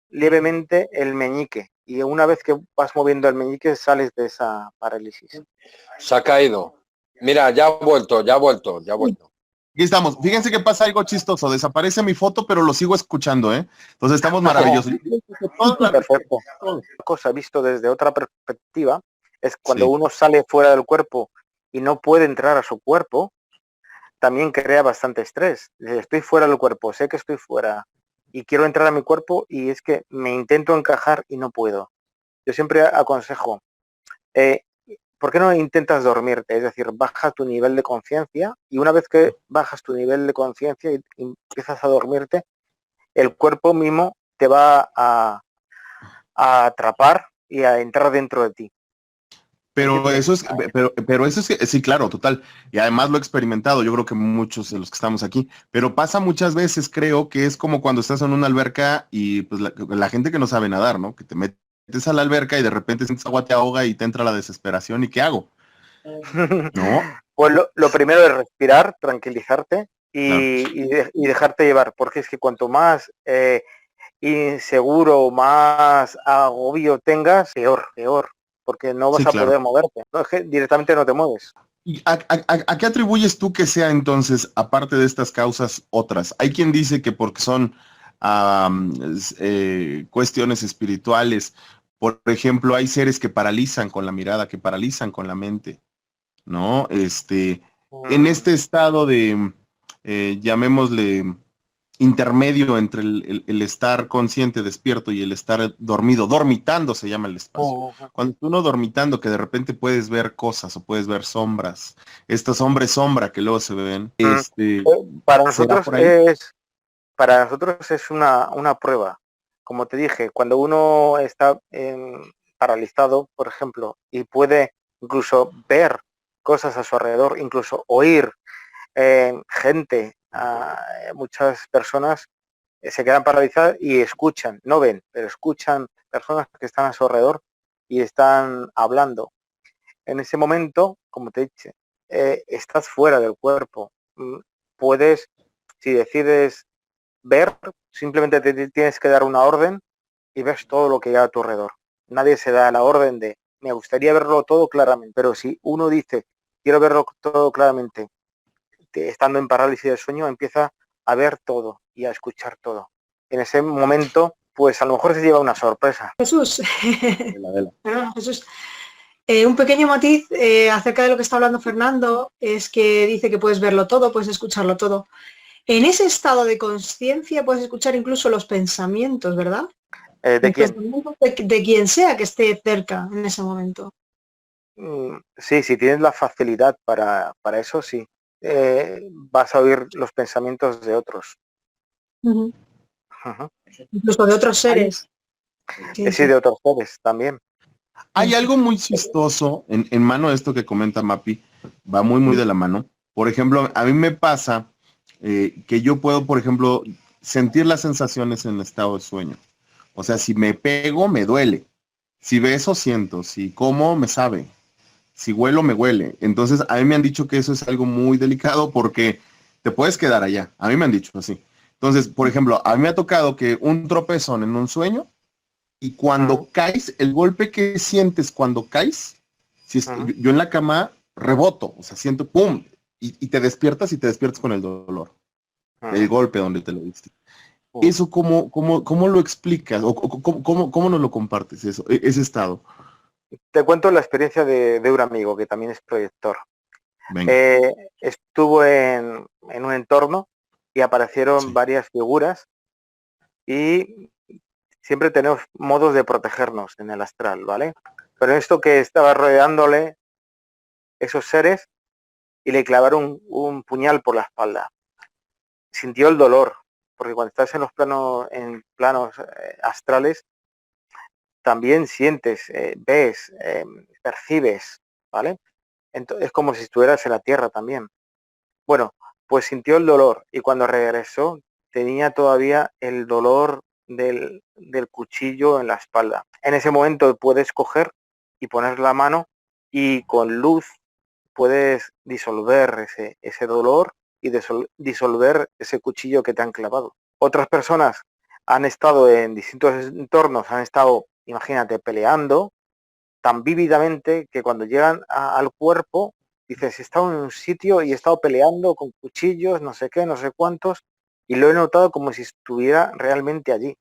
levemente el meñique, y una vez que vas moviendo el meñique sales de esa parálisis. Se ha caído. Mira, ya ha vuelto. Aquí estamos. Fíjense que pasa algo chistoso. Desaparece mi foto, pero lo sigo escuchando, ¿eh? Entonces estamos maravillosos. Perfecto. Una cosa visto desde otra perspectiva es cuando Sí. uno sale fuera del cuerpo y no puede entrar a su cuerpo, también crea bastante estrés. Estoy fuera del cuerpo, sé que estoy fuera y quiero entrar a mi cuerpo y es que me intento encajar y no puedo. Yo siempre aconsejo, ¿por qué no intentas dormirte? Es decir, baja tu nivel de conciencia y una vez que bajas tu nivel de conciencia y empiezas a dormirte, el cuerpo mismo te va a atrapar y a entrar dentro de ti. Pero eso es, pero eso es que, sí, claro, total. Y además lo he experimentado, yo creo que muchos de los que estamos aquí, pero pasa muchas veces, creo que es como cuando estás en una alberca y pues la gente que no sabe nadar, ¿no? Que te metes a la alberca y de repente sientes agua, te ahoga y te entra la desesperación. ¿Y qué hago? ¿No? Pues lo primero es respirar, tranquilizarte Claro. y dejarte llevar, porque es que cuanto más inseguro, más agobio tengas, peor, porque no vas Sí, a claro. poder moverte. No, es que directamente no te mueves. ¿Y a qué atribuyes tú que sea entonces, aparte de estas causas, otras? Hay quien dice que porque son cuestiones espirituales, por ejemplo, hay seres que paralizan con la mirada, que paralizan con la mente, ¿no? En este estado de, llamémosle, intermedio entre el estar consciente, despierto y el estar dormido, dormitando se llama el espacio. Cuando tú no dormitando, que de repente puedes ver cosas o puedes ver sombras, estos hombres sombra que luego se ven, Para ¿será nosotros por ahí? es una prueba. Como te dije, cuando uno está paralizado, por ejemplo, y puede incluso ver cosas a su alrededor, incluso oír gente, muchas personas se quedan paralizadas y escuchan, no ven, pero escuchan personas que están a su alrededor y están hablando. En ese momento, como te dije, estás fuera del cuerpo. Puedes, si decides ver, simplemente te tienes que dar una orden y ves todo lo que hay a tu alrededor. Nadie se da la orden de, me gustaría verlo todo claramente, pero si uno dice, quiero verlo todo claramente, estando en parálisis del sueño, empieza a ver todo y a escuchar todo. En ese momento, pues a lo mejor se lleva una sorpresa. Jesús, Adela. perdón, Jesús. Un pequeño matiz acerca de lo que está hablando Fernando es que dice que puedes verlo todo, puedes escucharlo todo. En ese estado de conciencia puedes escuchar incluso los pensamientos, ¿verdad? ¿De Los quién? pensamientos de quien sea que esté cerca en ese momento. Sí, si tienes la facilidad para eso, sí. Vas a oír los pensamientos de otros. Uh-huh. Uh-huh. Incluso de otros seres. Sí, de otros seres también. Hay algo muy chistoso en mano de esto que comenta Mapi, va muy, muy de la mano. Por ejemplo, a mí me pasa que yo puedo, por ejemplo, sentir las sensaciones en estado de sueño. O sea, si me pego, me duele. Si beso, siento. Si como, me sabe. Si huelo, me huele. Entonces, a mí me han dicho que eso es algo muy delicado porque te puedes quedar allá. A mí me han dicho así. Entonces, por ejemplo, a mí me ha tocado que un tropezón en un sueño y cuando caes, el golpe que sientes cuando caes, si yo en la cama reboto, o sea, siento pum, y te despiertas con el dolor, el golpe donde te lo diste. ¿Eso cómo lo explicas? ¿O cómo nos lo compartes eso, ese estado? Te cuento la experiencia de un amigo que también es proyector. Venga. Estuvo en un entorno y aparecieron varias figuras y siempre tenemos modos de protegernos en el astral, ¿vale? Pero esto que estaba rodeándole esos seres y le clavaron un puñal por la espalda. Sintió el dolor, porque cuando estás en los planos astrales, también sientes, ves, percibes, ¿vale? Entonces, es como si estuvieras en la tierra también. Bueno, pues sintió el dolor y cuando regresó tenía todavía el dolor del cuchillo en la espalda. En ese momento puedes coger y poner la mano y con luz puedes disolver ese dolor y disolver ese cuchillo que te han clavado. Otras personas han estado en distintos entornos, han estado, imagínate, peleando tan vívidamente que cuando llegan al cuerpo, dices, he estado en un sitio y he estado peleando con cuchillos, no sé qué, no sé cuántos, y lo he notado como si estuviera realmente allí.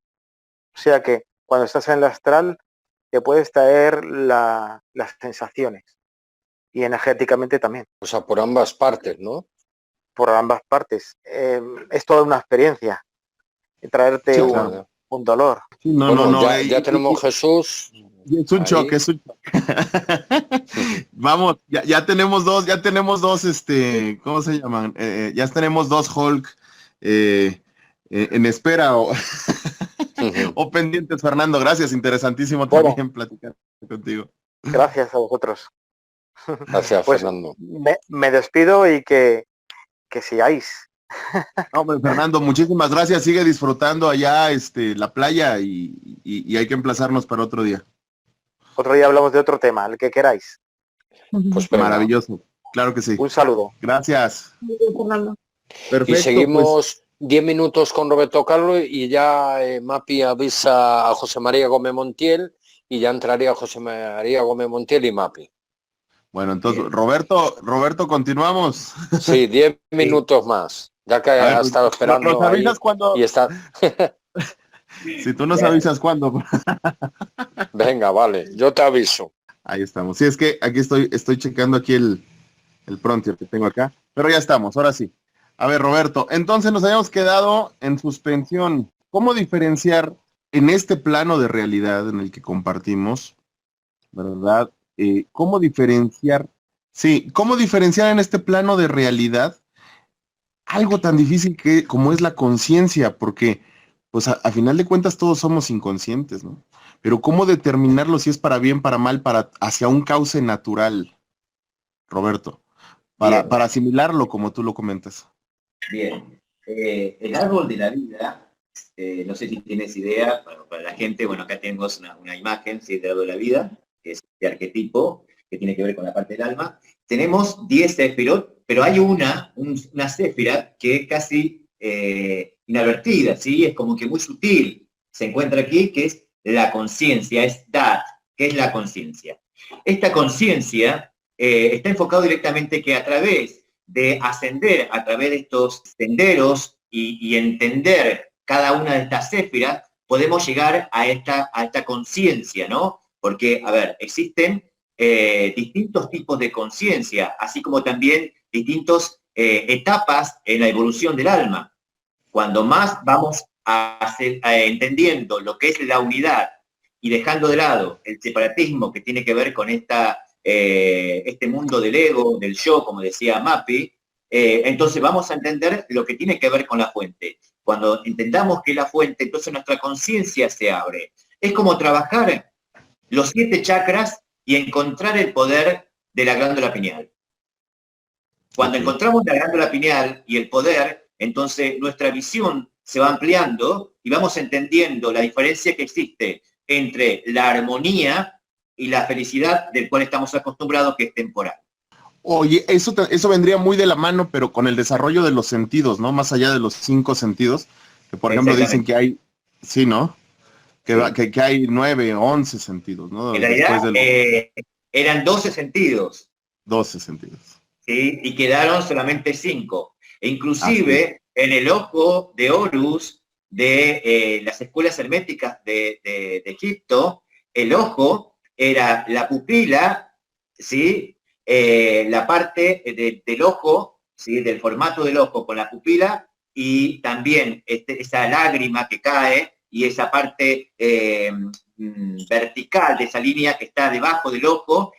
O sea que cuando estás en el astral te puedes traer las sensaciones y energéticamente también. O sea, por ambas partes, ¿no? Por ambas partes. Es toda una experiencia. Traerte Sí, un, claro. un dolor. Sí, no, Bueno, no, no. ya tenemos Jesús. Es un ahí. choque, es un choque. Vamos, ya tenemos dos, ¿cómo se llaman? Ya tenemos dos Hulk en espera o pendientes, Fernando. Gracias, interesantísimo también platicar contigo. Gracias a vosotros. Gracias, pues Fernando. me despido y que sigáis. Hombre, Fernando, muchísimas gracias. Sigue disfrutando allá la playa y hay que emplazarnos para otro día. Otro día hablamos de otro tema, el que queráis. Pues venga. Maravilloso. Claro que sí. Un saludo. Gracias. Perfecto. Y seguimos 10 minutos con Roberto Carlos y ya Mapi avisa a José María Gómez Montiel y ya entraría José María Gómez Montiel y Mapi. Bueno, entonces, Roberto, continuamos. Sí, 10 minutos más, ya que ha estado esperando. ¿Nos avisas cuándo? Y está... Si tú nos avisas cuándo. Venga, vale, yo te aviso. Ahí estamos. Sí, es que aquí estoy checando aquí el Prontier que tengo acá. Pero ya estamos, ahora sí. A ver, Roberto, entonces nos habíamos quedado en suspensión. ¿Cómo diferenciar en este plano de realidad en el que compartimos, verdad? ¿Cómo diferenciar en este plano de realidad algo tan difícil como es la conciencia? Porque, pues, a final de cuentas todos somos inconscientes, ¿no? Pero ¿cómo determinarlo si es para bien, para mal, hacia un cauce natural, Roberto? Para asimilarlo como tú lo comentas. Bien. El árbol de la vida, no sé si tienes idea, para la gente, bueno, acá tenemos una imagen, ¿sí?, del árbol de la vida, que es de arquetipo, que tiene que ver con la parte del alma. Tenemos 10 sefirot, pero hay una séfira que es casi inadvertida, ¿sí? Es como que muy sutil. Se encuentra aquí, que es la conciencia, es Dat, que es la conciencia. Esta conciencia está enfocado directamente que a través de ascender, a través de estos senderos y entender cada una de estas séfiras, podemos llegar a esta conciencia, ¿no? Porque, a ver, existen distintos tipos de conciencia, así como también distintas etapas en la evolución del alma. Cuando más vamos entendiendo lo que es la unidad y dejando de lado el separatismo que tiene que ver con este mundo del ego, del yo, como decía Mapi, entonces vamos a entender lo que tiene que ver con la fuente. Cuando entendamos que es la fuente, entonces nuestra conciencia se abre. Es como trabajar los 7 chakras y encontrar el poder de la glándula pineal. Cuando encontramos la glándula pineal y el poder, entonces nuestra visión se va ampliando y vamos entendiendo la diferencia que existe entre la armonía y la felicidad del cual estamos acostumbrados, que es temporal. Oye, eso vendría muy de la mano, pero con el desarrollo de los sentidos, ¿no? Más allá de los 5 sentidos, que por ejemplo dicen que hay, sí, ¿no? Que hay 9 o 11 sentidos, ¿no? En realidad eran 12 sentidos. 12 sentidos. ¿Sí? Y quedaron solamente 5. E inclusive en el ojo de Horus de las escuelas herméticas de Egipto, el ojo era la pupila, ¿sí? La parte del ojo, ¿sí?, del formato del ojo con la pupila, y también esa lágrima que cae y esa parte vertical de esa línea que está debajo del ojo,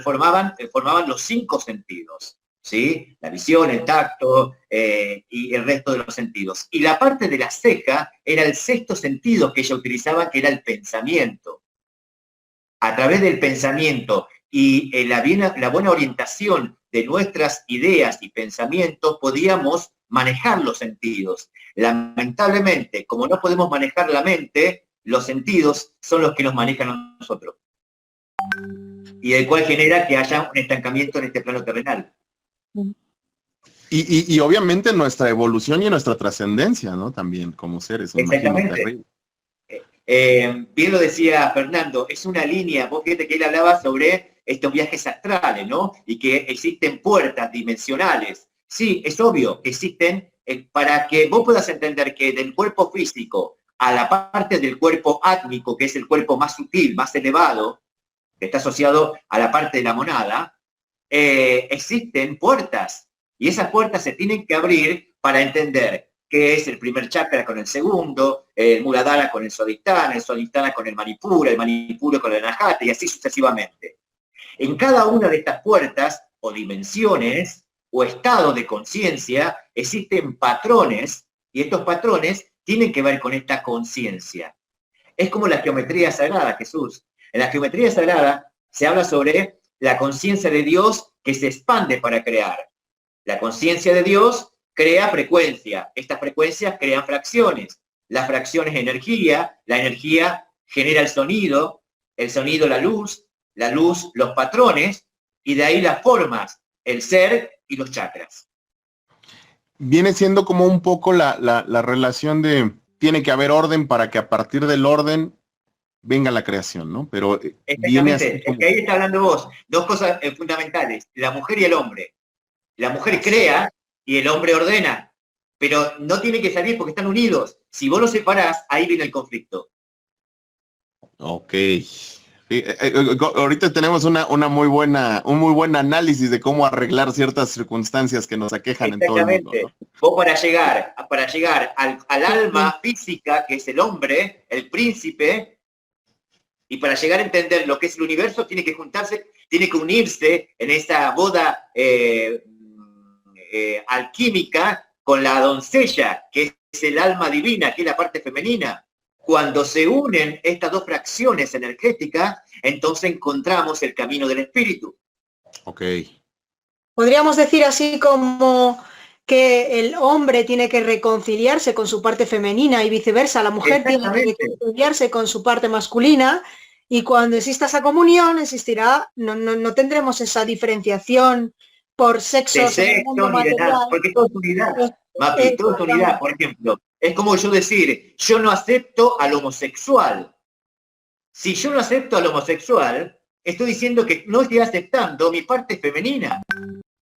formaban los 5 sentidos, ¿sí? La visión, el tacto y el resto de los sentidos. Y la parte de la ceja era el 6º sentido que ella utilizaba, que era el pensamiento. A través del pensamiento y la buena orientación de nuestras ideas y pensamientos, podíamos manejar los sentidos. Lamentablemente, como no podemos manejar la mente, los sentidos son los que nos manejan a nosotros. Y el cual genera que haya un estancamiento en este plano terrenal. Y obviamente nuestra evolución y nuestra trascendencia, ¿no? También como seres. Exactamente. Bien lo decía Fernando, es una línea, vos fíjate que él hablaba sobre estos viajes astrales, ¿no? Y que existen puertas dimensionales. Sí, es obvio que existen, para que vos puedas entender que del cuerpo físico a la parte del cuerpo átmico, que es el cuerpo más sutil, más elevado, que está asociado a la parte de la monada, existen puertas. Y esas puertas se tienen que abrir para entender qué es el primer chakra con el segundo, el Muladhara con el Swadhisthana con el Manipura con el Anahata, y así sucesivamente. En cada una de estas puertas, o dimensiones, o estados de conciencia, existen patrones, y estos patrones tienen que ver con esta conciencia. Es como la geometría sagrada, Jesús. En la geometría sagrada se habla sobre la conciencia de Dios que se expande para crear. La conciencia de Dios crea frecuencia. Estas frecuencias crean fracciones. Las fracciones energía, la energía genera el sonido la luz los patrones, y de ahí las formas, el ser y los chakras. Viene siendo como un poco la relación de, tiene que haber orden para que a partir del orden venga la creación, ¿no? Pero viene así como... Es que ahí está hablando vos, dos cosas fundamentales, la mujer y el hombre. La mujer crea y el hombre ordena, pero no tiene que salir porque están unidos. Si vos los separás, ahí viene el conflicto. Ok. Ahorita tenemos un muy buen análisis de cómo arreglar ciertas circunstancias que nos aquejan en todo el mundo, ¿no? Vos para llegar al alma física, que es el hombre, el príncipe, y para llegar a entender lo que es el universo, tiene que juntarse, tiene que unirse en esa boda alquímica con la doncella, que es el alma divina, que es la parte femenina. Cuando se unen estas dos fracciones energéticas, entonces encontramos el camino del espíritu. Ok. Podríamos decir así como que el hombre tiene que reconciliarse con su parte femenina y viceversa, la mujer tiene que reconciliarse con su parte masculina, y cuando exista esa comunión no tendremos esa diferenciación por sexos en el mundo material. Porque todo es unidad, Mapi, todo es unidad. Por ejemplo, es como yo decir, yo no acepto al homosexual. Si yo no acepto al homosexual, estoy diciendo que no estoy aceptando mi parte femenina.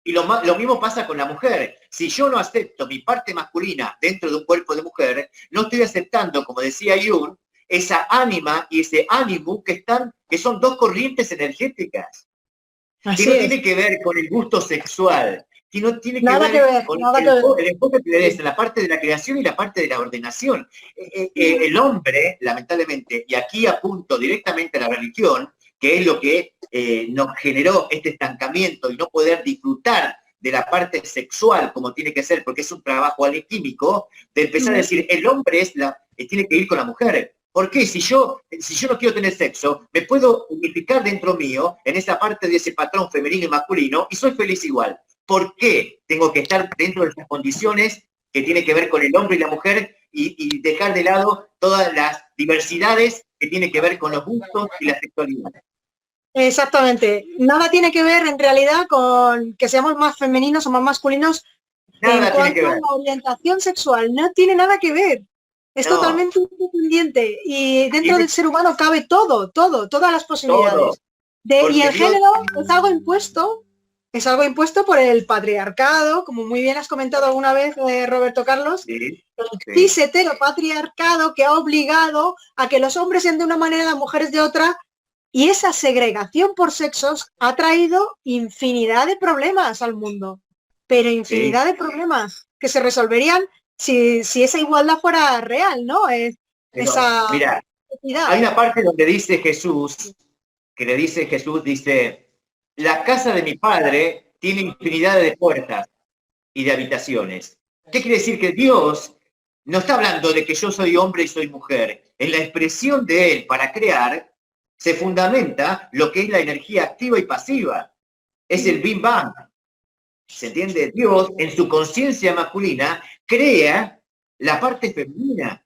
Y lo mismo pasa con la mujer. Si yo no acepto mi parte masculina dentro de un cuerpo de mujer, no estoy aceptando, como decía Jung, esa ánima y ese ánimo que son dos corrientes energéticas. Que no tiene que ver con el gusto sexual, que no tiene que ver con el enfoque que le des en la parte de la creación y la parte de la ordenación. El hombre, lamentablemente, y aquí apunto directamente a la religión, que es lo que nos generó este estancamiento y no poder disfrutar de la parte sexual como tiene que ser, porque es un trabajo alquímico, de empezar a decir, el hombre tiene que ir con la mujer. ¿Por qué? Si yo no quiero tener sexo, me puedo unificar dentro mío, en esa parte de ese patrón femenino y masculino, y soy feliz igual. ¿Por qué tengo que estar dentro de estas condiciones que tiene que ver con el hombre y la mujer y dejar de lado todas las diversidades que tienen que ver con los gustos y la sexualidad? Exactamente. Nada tiene que ver en realidad con que seamos más femeninos o más masculinos. Nada en cuanto a la orientación sexual, no tiene nada que ver. Es totalmente independiente, y dentro del ser humano cabe todas las posibilidades. Y el género es algo impuesto por el patriarcado, como muy bien has comentado alguna vez, Roberto Carlos, el cis heteropatriarcado que ha obligado a que los hombres sean de una manera, las mujeres de otra, y esa segregación por sexos ha traído infinidad de problemas al mundo, pero infinidad de problemas que se resolverían si esa igualdad fuera real, ¿no? Mira, hay una parte donde dice Jesús, dice, la casa de mi padre tiene infinidad de puertas y de habitaciones. ¿Qué quiere decir? Que Dios no está hablando de que yo soy hombre y soy mujer. En la expresión de Él para crear se fundamenta lo que es la energía activa y pasiva. Es el Big Bang. ¿Se entiende? Dios, en su conciencia masculina, crea la parte femenina,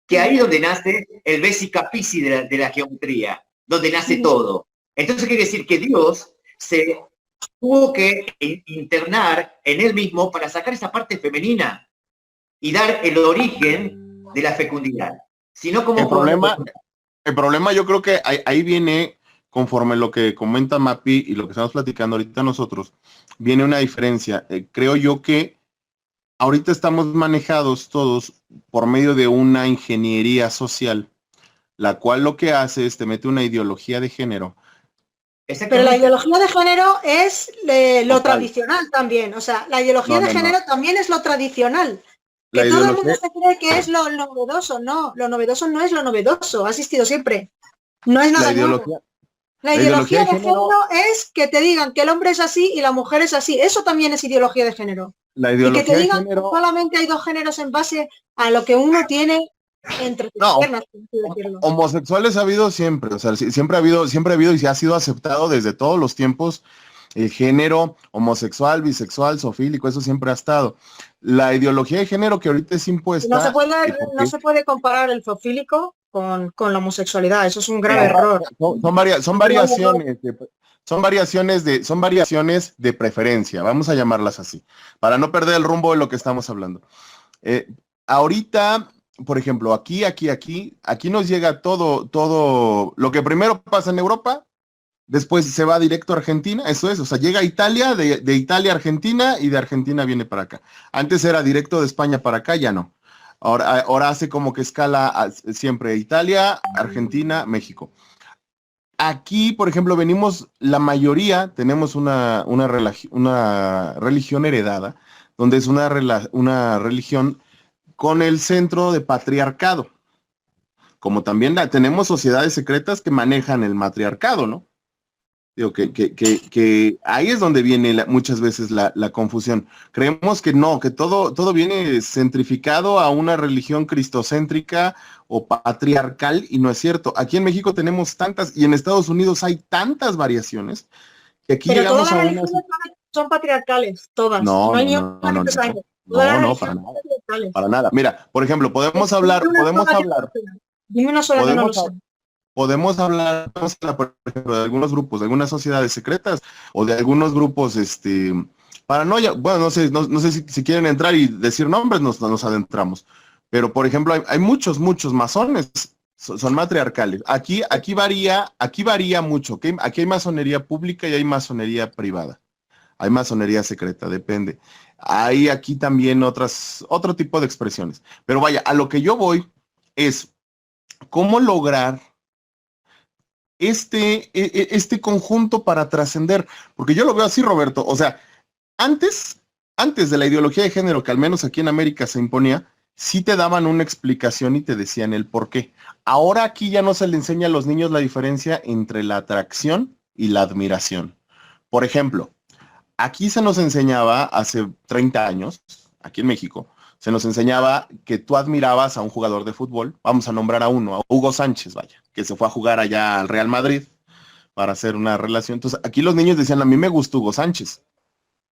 que ahí es donde nace el Vesica Piscis de la geometría, donde nace todo. Entonces quiere decir que Dios se tuvo que internar en él mismo para sacar esa parte femenina y dar el origen de la fecundidad. Si no, como el problema yo creo que ahí viene, conforme lo que comenta Mapi y lo que estamos platicando ahorita nosotros, viene una diferencia. Creo yo que ahorita estamos manejados todos por medio de una ingeniería social, la cual lo que hace es te mete una ideología de género. Pero la ideología de género es lo tradicional también. O sea, la ideología de género también es lo tradicional. Que todo el mundo se cree que es lo novedoso. No, lo novedoso no es lo novedoso. Ha existido siempre. No es nada nuevo. La ideología de género es que te digan que el hombre es así y la mujer es así. Eso también es ideología de género. La ideología y que te digan que solamente hay dos géneros en base a lo que uno tiene entre sus piernas. Homosexuales ha habido siempre, o sea, siempre ha habido y se ha sido aceptado desde todos los tiempos. El género homosexual, bisexual, zoofílico, eso siempre ha estado. La ideología de género que ahorita es impuesta... No se puede comparar el zoofílico con la homosexualidad, eso es un grave error. Son variaciones de preferencia, vamos a llamarlas así, para no perder el rumbo de lo que estamos hablando. Ahorita, por ejemplo, aquí nos llega todo, lo que primero pasa en Europa, después se va directo a Argentina, eso es, o sea, llega a Italia, de Italia a Argentina y de Argentina viene para acá. Antes era directo de España para acá, ya no. Ahora hace como que escala siempre Italia, Argentina, México. Aquí, por ejemplo, venimos, la mayoría tenemos una religión heredada, donde es una religión con el centro de patriarcado. Como también tenemos sociedades secretas que manejan el matriarcado, ¿no? Digo, que ahí es donde viene muchas veces la confusión. Creemos que no, que todo viene centrificado a una religión cristocéntrica o patriarcal, y no es cierto. Aquí en México tenemos tantas, y en Estados Unidos hay tantas variaciones, que aquí pero llegamos todas las religiones son patriarcales, todas. No, para nada. Mira, por ejemplo, podemos hablar. Dime una sola que no lo sé. Podemos hablar, por ejemplo, de algunos grupos, de algunas sociedades secretas o de algunos grupos, paranoia. Bueno, no sé si quieren entrar y decir nombres, nos adentramos. Pero, por ejemplo, hay muchos masones, son matriarcales. Aquí varía mucho. ¿Okay? Aquí hay masonería pública y hay masonería privada. Hay masonería secreta, depende. Hay aquí también otro tipo de expresiones. Pero vaya, a lo que yo voy es cómo lograr este conjunto para trascender, porque yo lo veo así, Roberto, o sea, antes de la ideología de género, que al menos aquí en América se imponía, sí te daban una explicación y te decían el por qué. Ahora aquí ya no se le enseña a los niños la diferencia entre la atracción y la admiración. Por ejemplo, aquí se nos enseñaba hace 30 años, aquí en México, se nos enseñaba que tú admirabas a un jugador de fútbol, vamos a nombrar a uno, a Hugo Sánchez, vaya, que se fue a jugar allá al Real Madrid para hacer una relación. Entonces, aquí los niños decían, a mí me gusta Hugo Sánchez.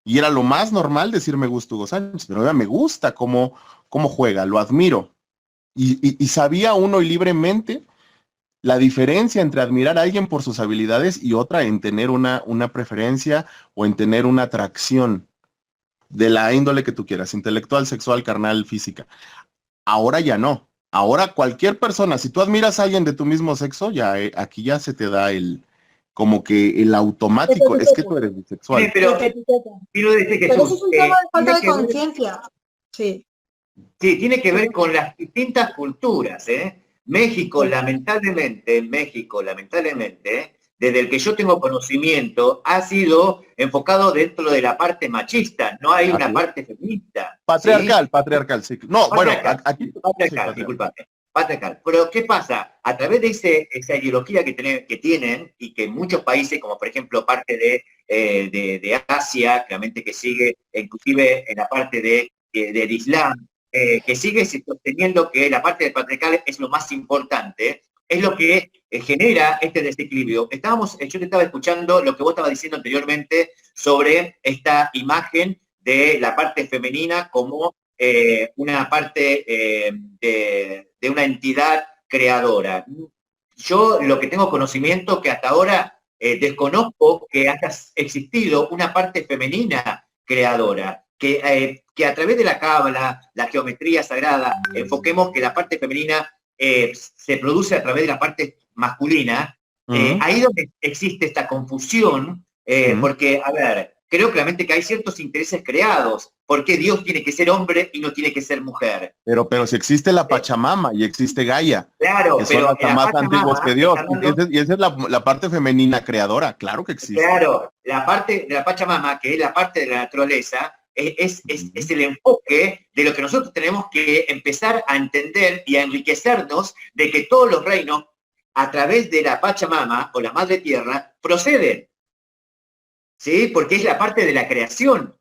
Y era lo más normal decir me gusta Hugo Sánchez, pero me gusta cómo juega, lo admiro. Y sabía uno y libremente la diferencia entre admirar a alguien por sus habilidades y otra en tener una preferencia o en tener una atracción de la índole que tú quieras, intelectual, sexual, carnal, física. Ahora ya no. Ahora cualquier persona, si tú admiras a alguien de tu mismo sexo, ya aquí ya se te da como que el automático, es que tú eres bisexual. Pero eso es un tema de falta de conciencia. Sí, tiene que ver con las distintas culturas, México, lamentablemente, desde el que yo tengo conocimiento, ha sido enfocado dentro de la parte machista, no hay una parte feminista. Patriarcal, sí. No, patriarcal. Pero ¿qué pasa? A través de esa ideología que tienen y que muchos países, como por ejemplo parte de Asia, claramente que sigue, inclusive en la parte del Islam, que sigue sosteniendo que la parte del patriarcal es lo más importante, es lo que genera este desequilibrio. Yo te estaba escuchando lo que vos estabas diciendo anteriormente sobre esta imagen de la parte femenina como una parte de una entidad creadora. Yo lo que tengo conocimiento que hasta ahora desconozco que haya existido una parte femenina creadora, que a través de la cábala, la geometría sagrada, enfoquemos que la parte femenina se produce a través de la parte masculina. Ahí donde existe esta confusión, porque, a ver, creo claramente que hay ciertos intereses creados. ¿Por qué Dios tiene que ser hombre y no tiene que ser mujer? Pero si existe la Pachamama y existe Gaia, claro, que son hasta más antiguos que Dios, y esa es la parte femenina creadora, claro que existe. Claro, la parte de la Pachamama, que es la parte de la naturaleza, es el enfoque de lo que nosotros tenemos que empezar a entender y a enriquecernos de que todos los reinos, a través de la Pachamama o la Madre Tierra, proceden. ¿Sí? Porque es la parte de la creación.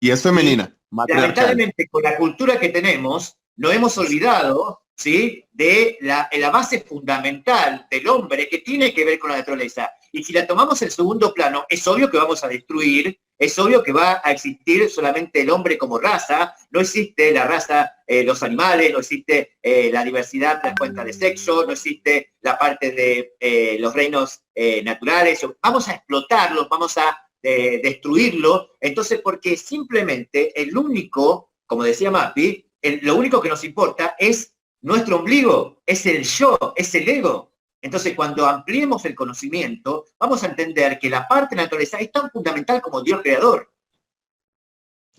Y es femenina. Lamentablemente, con la cultura que tenemos, nos hemos olvidado, ¿sí?, de la base fundamental del hombre que tiene que ver con la naturaleza. Y si la tomamos en segundo plano, es obvio que vamos a destruir, es obvio que va a existir solamente el hombre como raza, no existe la raza, los animales, no existe la diversidad de la cuenta de sexo, no existe la parte de los reinos naturales. Vamos a explotarlos, vamos a destruirlo. Entonces, porque simplemente el único, como decía Mapi, lo único que nos importa es nuestro ombligo, es el yo, es el ego. Entonces, cuando ampliemos el conocimiento, vamos a entender que la parte de la naturaleza es tan fundamental como Dios creador.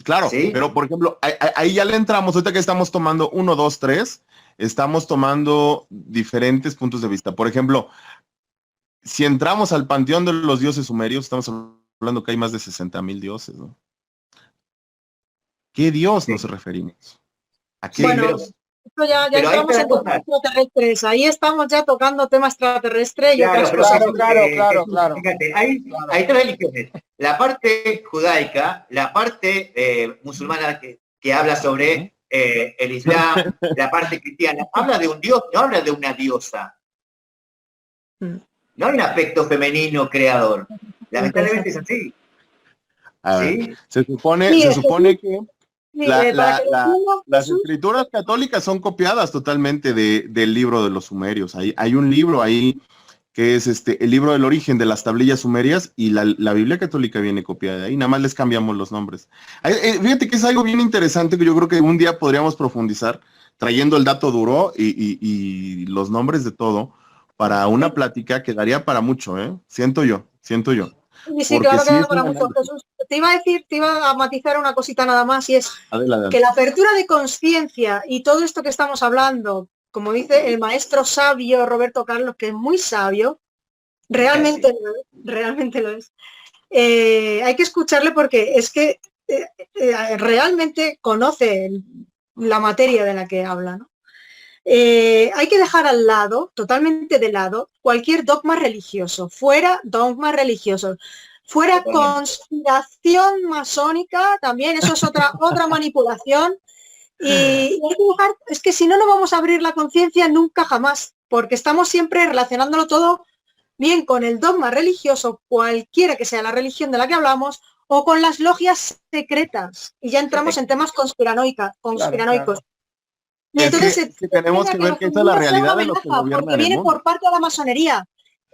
Claro, ¿sí? Pero por ejemplo, ahí ya le entramos, ahorita que estamos tomando 1, 2, 3, estamos tomando diferentes puntos de vista. Por ejemplo, si entramos al panteón de los dioses sumerios, estamos hablando que hay más de 60,000 dioses, ¿no? ¿Qué dios nos referimos? ¿A qué dios? Ya entramos en temas extraterrestres, ahí estamos ya tocando temas extraterrestres y otras cosas. Claro. Fíjate, hay tres religiones. La parte judaica, la parte musulmana que habla sobre el Islam, la parte cristiana, habla de un dios, no habla de una diosa. No hay un aspecto femenino creador. Lamentablemente es así. ¿Sí? Se supone que las escrituras católicas son copiadas totalmente del libro de los sumerios. Hay un libro ahí que es el libro del origen de las tablillas sumerias, y la Biblia católica viene copiada de ahí, nada más les cambiamos los nombres. Fíjate que es algo bien interesante que yo creo que un día podríamos profundizar, trayendo el dato duro y los nombres de todo, para una plática que daría para mucho, siento yo. Sí, claro que da para mucho. Jesús, te iba a matizar una cosita nada más, y es que la apertura de conciencia y todo esto que estamos hablando, como dice el maestro sabio Roberto Carlos, que es muy sabio, realmente lo es. Hay que escucharle porque es que realmente conoce la materia de la que habla, ¿no? Hay que dejar al lado, totalmente de lado, cualquier dogma religioso, fuera dogmas religiosos, fuera conspiración masónica, también eso es otra manipulación, y hay que dejar, es que si no, no vamos a abrir la conciencia nunca jamás, porque estamos siempre relacionándolo todo bien con el dogma religioso, cualquiera que sea la religión de la que hablamos, o con las logias secretas, y ya entramos en temas conspiranoicos. Claro. Y entonces que tenemos que ver que esa es la realidad de lo que gobierna porque viene por parte de la masonería.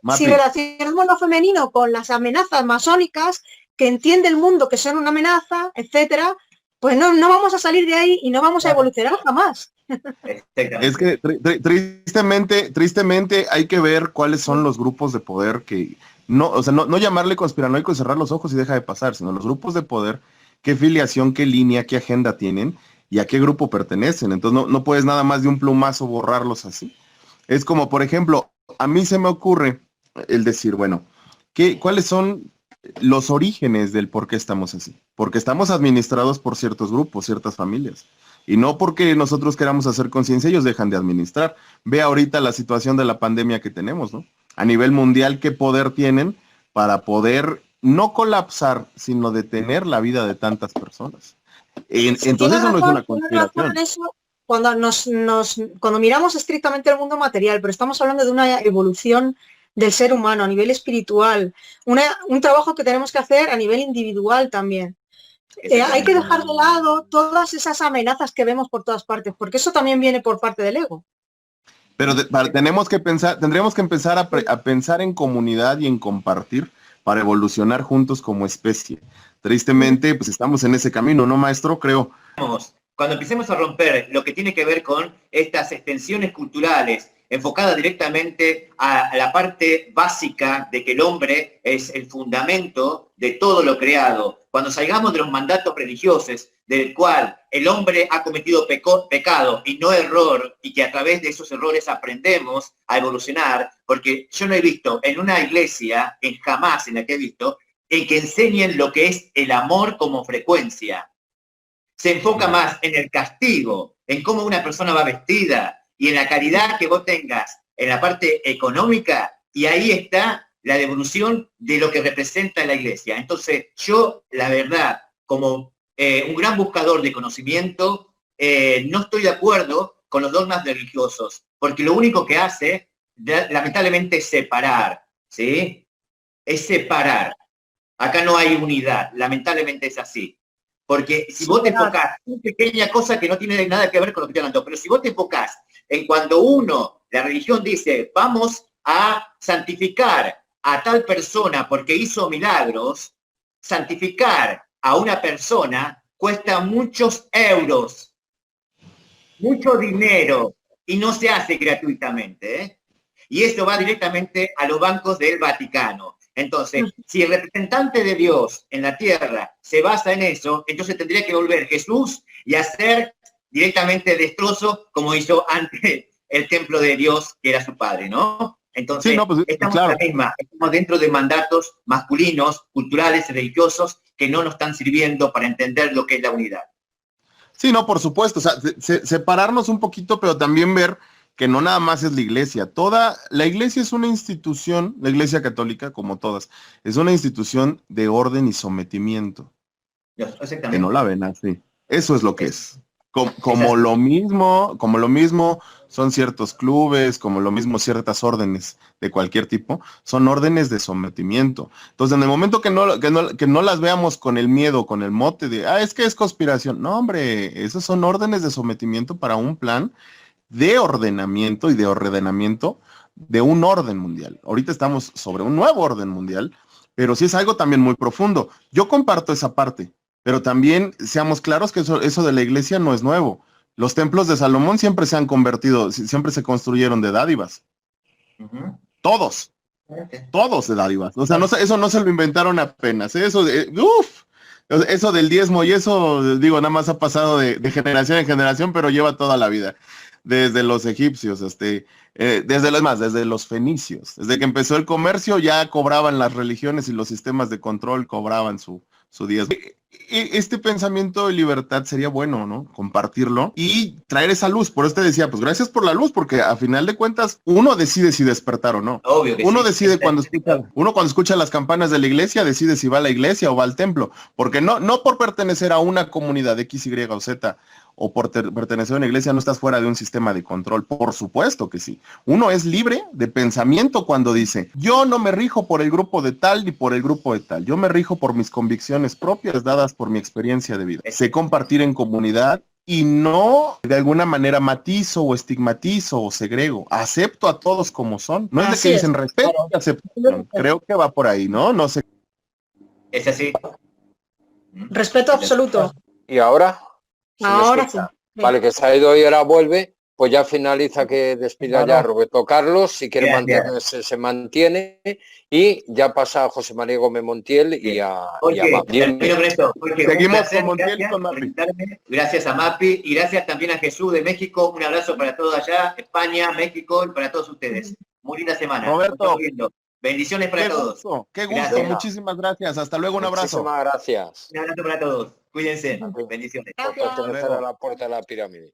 Mapi. Si relacionamos lo femenino con las amenazas masónicas, que entiende el mundo que son una amenaza, etcétera, pues no vamos a salir de ahí y no vamos a evolucionar jamás. Es que tristemente hay que ver cuáles son los grupos de poder que no llamarle conspiranoico y cerrar los ojos y deja de pasar, sino los grupos de poder, qué filiación, qué línea, qué agenda tienen y a qué grupo pertenecen. Entonces no puedes nada más de un plumazo borrarlos así. Es como, por ejemplo, a mí se me ocurre el decir, bueno, ¿cuáles son los orígenes del por qué estamos así? Porque estamos administrados por ciertos grupos, ciertas familias. Y no porque nosotros queramos hacer conciencia, ellos dejan de administrar. Ve ahorita la situación de la pandemia que tenemos, ¿no? A nivel mundial, ¿qué poder tienen para poder no colapsar, sino detener la vida de tantas personas? Entonces eso no es una conspiración. cuando miramos estrictamente el mundo material, pero estamos hablando de una evolución del ser humano a nivel espiritual, un trabajo que tenemos que hacer a nivel individual también. Hay que dejar de lado todas esas amenazas que vemos por todas partes, porque eso también viene por parte del ego. Pero tendríamos que empezar a pensar en comunidad y en compartir para evolucionar juntos como especie. Tristemente, pues estamos en ese camino, ¿no, maestro? Creo. Cuando empecemos a romper lo que tiene que ver con estas extensiones culturales enfocadas directamente a la parte básica de que el hombre es el fundamento de todo lo creado, cuando salgamos de los mandatos religiosos del cual el hombre ha cometido pecado y no error, y que a través de esos errores aprendemos a evolucionar, porque yo no he visto en una iglesia, jamás en la que he visto, en que enseñen lo que es el amor como frecuencia. Se enfoca más en el castigo, en cómo una persona va vestida y en la calidad que vos tengas en la parte económica, y ahí está la devolución de lo que representa la iglesia. Entonces, yo, la verdad, como un gran buscador de conocimiento, no estoy de acuerdo con los dogmas religiosos, porque lo único que hace, lamentablemente, es separar, ¿sí? Es separar. Acá no hay unidad, lamentablemente es así. Porque si vos te enfocás en una pequeña cosa que no tiene nada que ver con lo que estoy hablando, pero si vos te enfocás en cuando la religión dice, vamos a santificar a tal persona porque hizo milagros, santificar a una persona cuesta muchos euros, mucho dinero, y no se hace gratuitamente, ¿eh? Y eso va directamente a los bancos del Vaticano. Entonces, si el representante de Dios en la tierra se basa en eso, entonces tendría que volver Jesús y hacer directamente destrozo como hizo antes el templo de Dios, que era su padre, ¿no? Entonces, sí, no, pues, estamos claro. en la misma, estamos dentro de mandatos masculinos, culturales, religiosos, que no nos están sirviendo para entender lo que es la unidad. Sí, no, por supuesto, o sea, separarnos un poquito, pero también ver que no nada más es la iglesia. La iglesia es una institución, la iglesia católica, como todas, es una institución de orden y sometimiento. Exactamente. Que no la ven así. Eso es lo que es. Como lo mismo son ciertos clubes, como lo mismo ciertas órdenes de cualquier tipo, son órdenes de sometimiento. Entonces, en el momento que no las veamos con el miedo, con el mote de, es que es conspiración. No, hombre, esos son órdenes de sometimiento para un plan de ordenamiento y de ordenamiento de un orden mundial. Ahorita estamos sobre un nuevo orden mundial, pero sí es algo también muy profundo. Yo comparto esa parte, pero también seamos claros que eso de la iglesia no es nuevo. Los templos de Salomón siempre se han convertido, siempre se construyeron de dádivas. Todos de dádivas. O sea, eso no se lo inventaron apenas. Eso del diezmo y eso, digo, nada más ha pasado de generación en generación, pero lleva toda la vida. Desde los egipcios, desde los fenicios. Desde que empezó el comercio ya cobraban las religiones y los sistemas de control cobraban su diezmo. Este pensamiento de libertad sería bueno, ¿no? Compartirlo y traer esa luz. Por eso te decía, pues gracias por la luz, porque a final de cuentas uno decide si despertar o no. Obvio que uno sí. Decide cuando escucha las campanas de la iglesia, decide si va a la iglesia o va al templo. Porque no por pertenecer a una comunidad X, Y o Z, o por pertenecer a una iglesia no estás fuera de un sistema de control. Por supuesto que sí. Uno es libre de pensamiento cuando dice, yo no me rijo por el grupo de tal ni por el grupo de tal. Yo me rijo por mis convicciones propias dadas por mi experiencia de vida. Sé compartir en comunidad y no de alguna manera matizo o estigmatizo o segrego. Acepto a todos como son. No es de que dicen respeto y aceptación. Creo que va por ahí, ¿no? No sé. Es así. Respeto absoluto. ¿Y ahora? Ahora sí. Vale, que se ha ido y ahora vuelve, pues ya finaliza que despida ya a Roberto Carlos, si quiere mantenerse se mantiene, y ya pasa a José María Gómez Montiel y a Mapi. Seguimos con Montiel y con Mapi. Gracias a Mapi y gracias también a Jesús de México. Un abrazo para todos allá, España, México y para todos ustedes. Muy linda semana. Roberto. Bendiciones para todos. Qué gusto, gracias. Muchísimas gracias. Hasta luego, un abrazo. Muchísimas gracias. Un abrazo para todos. Cuídense. Bendiciones. Por pertenecer a la puerta de la pirámide.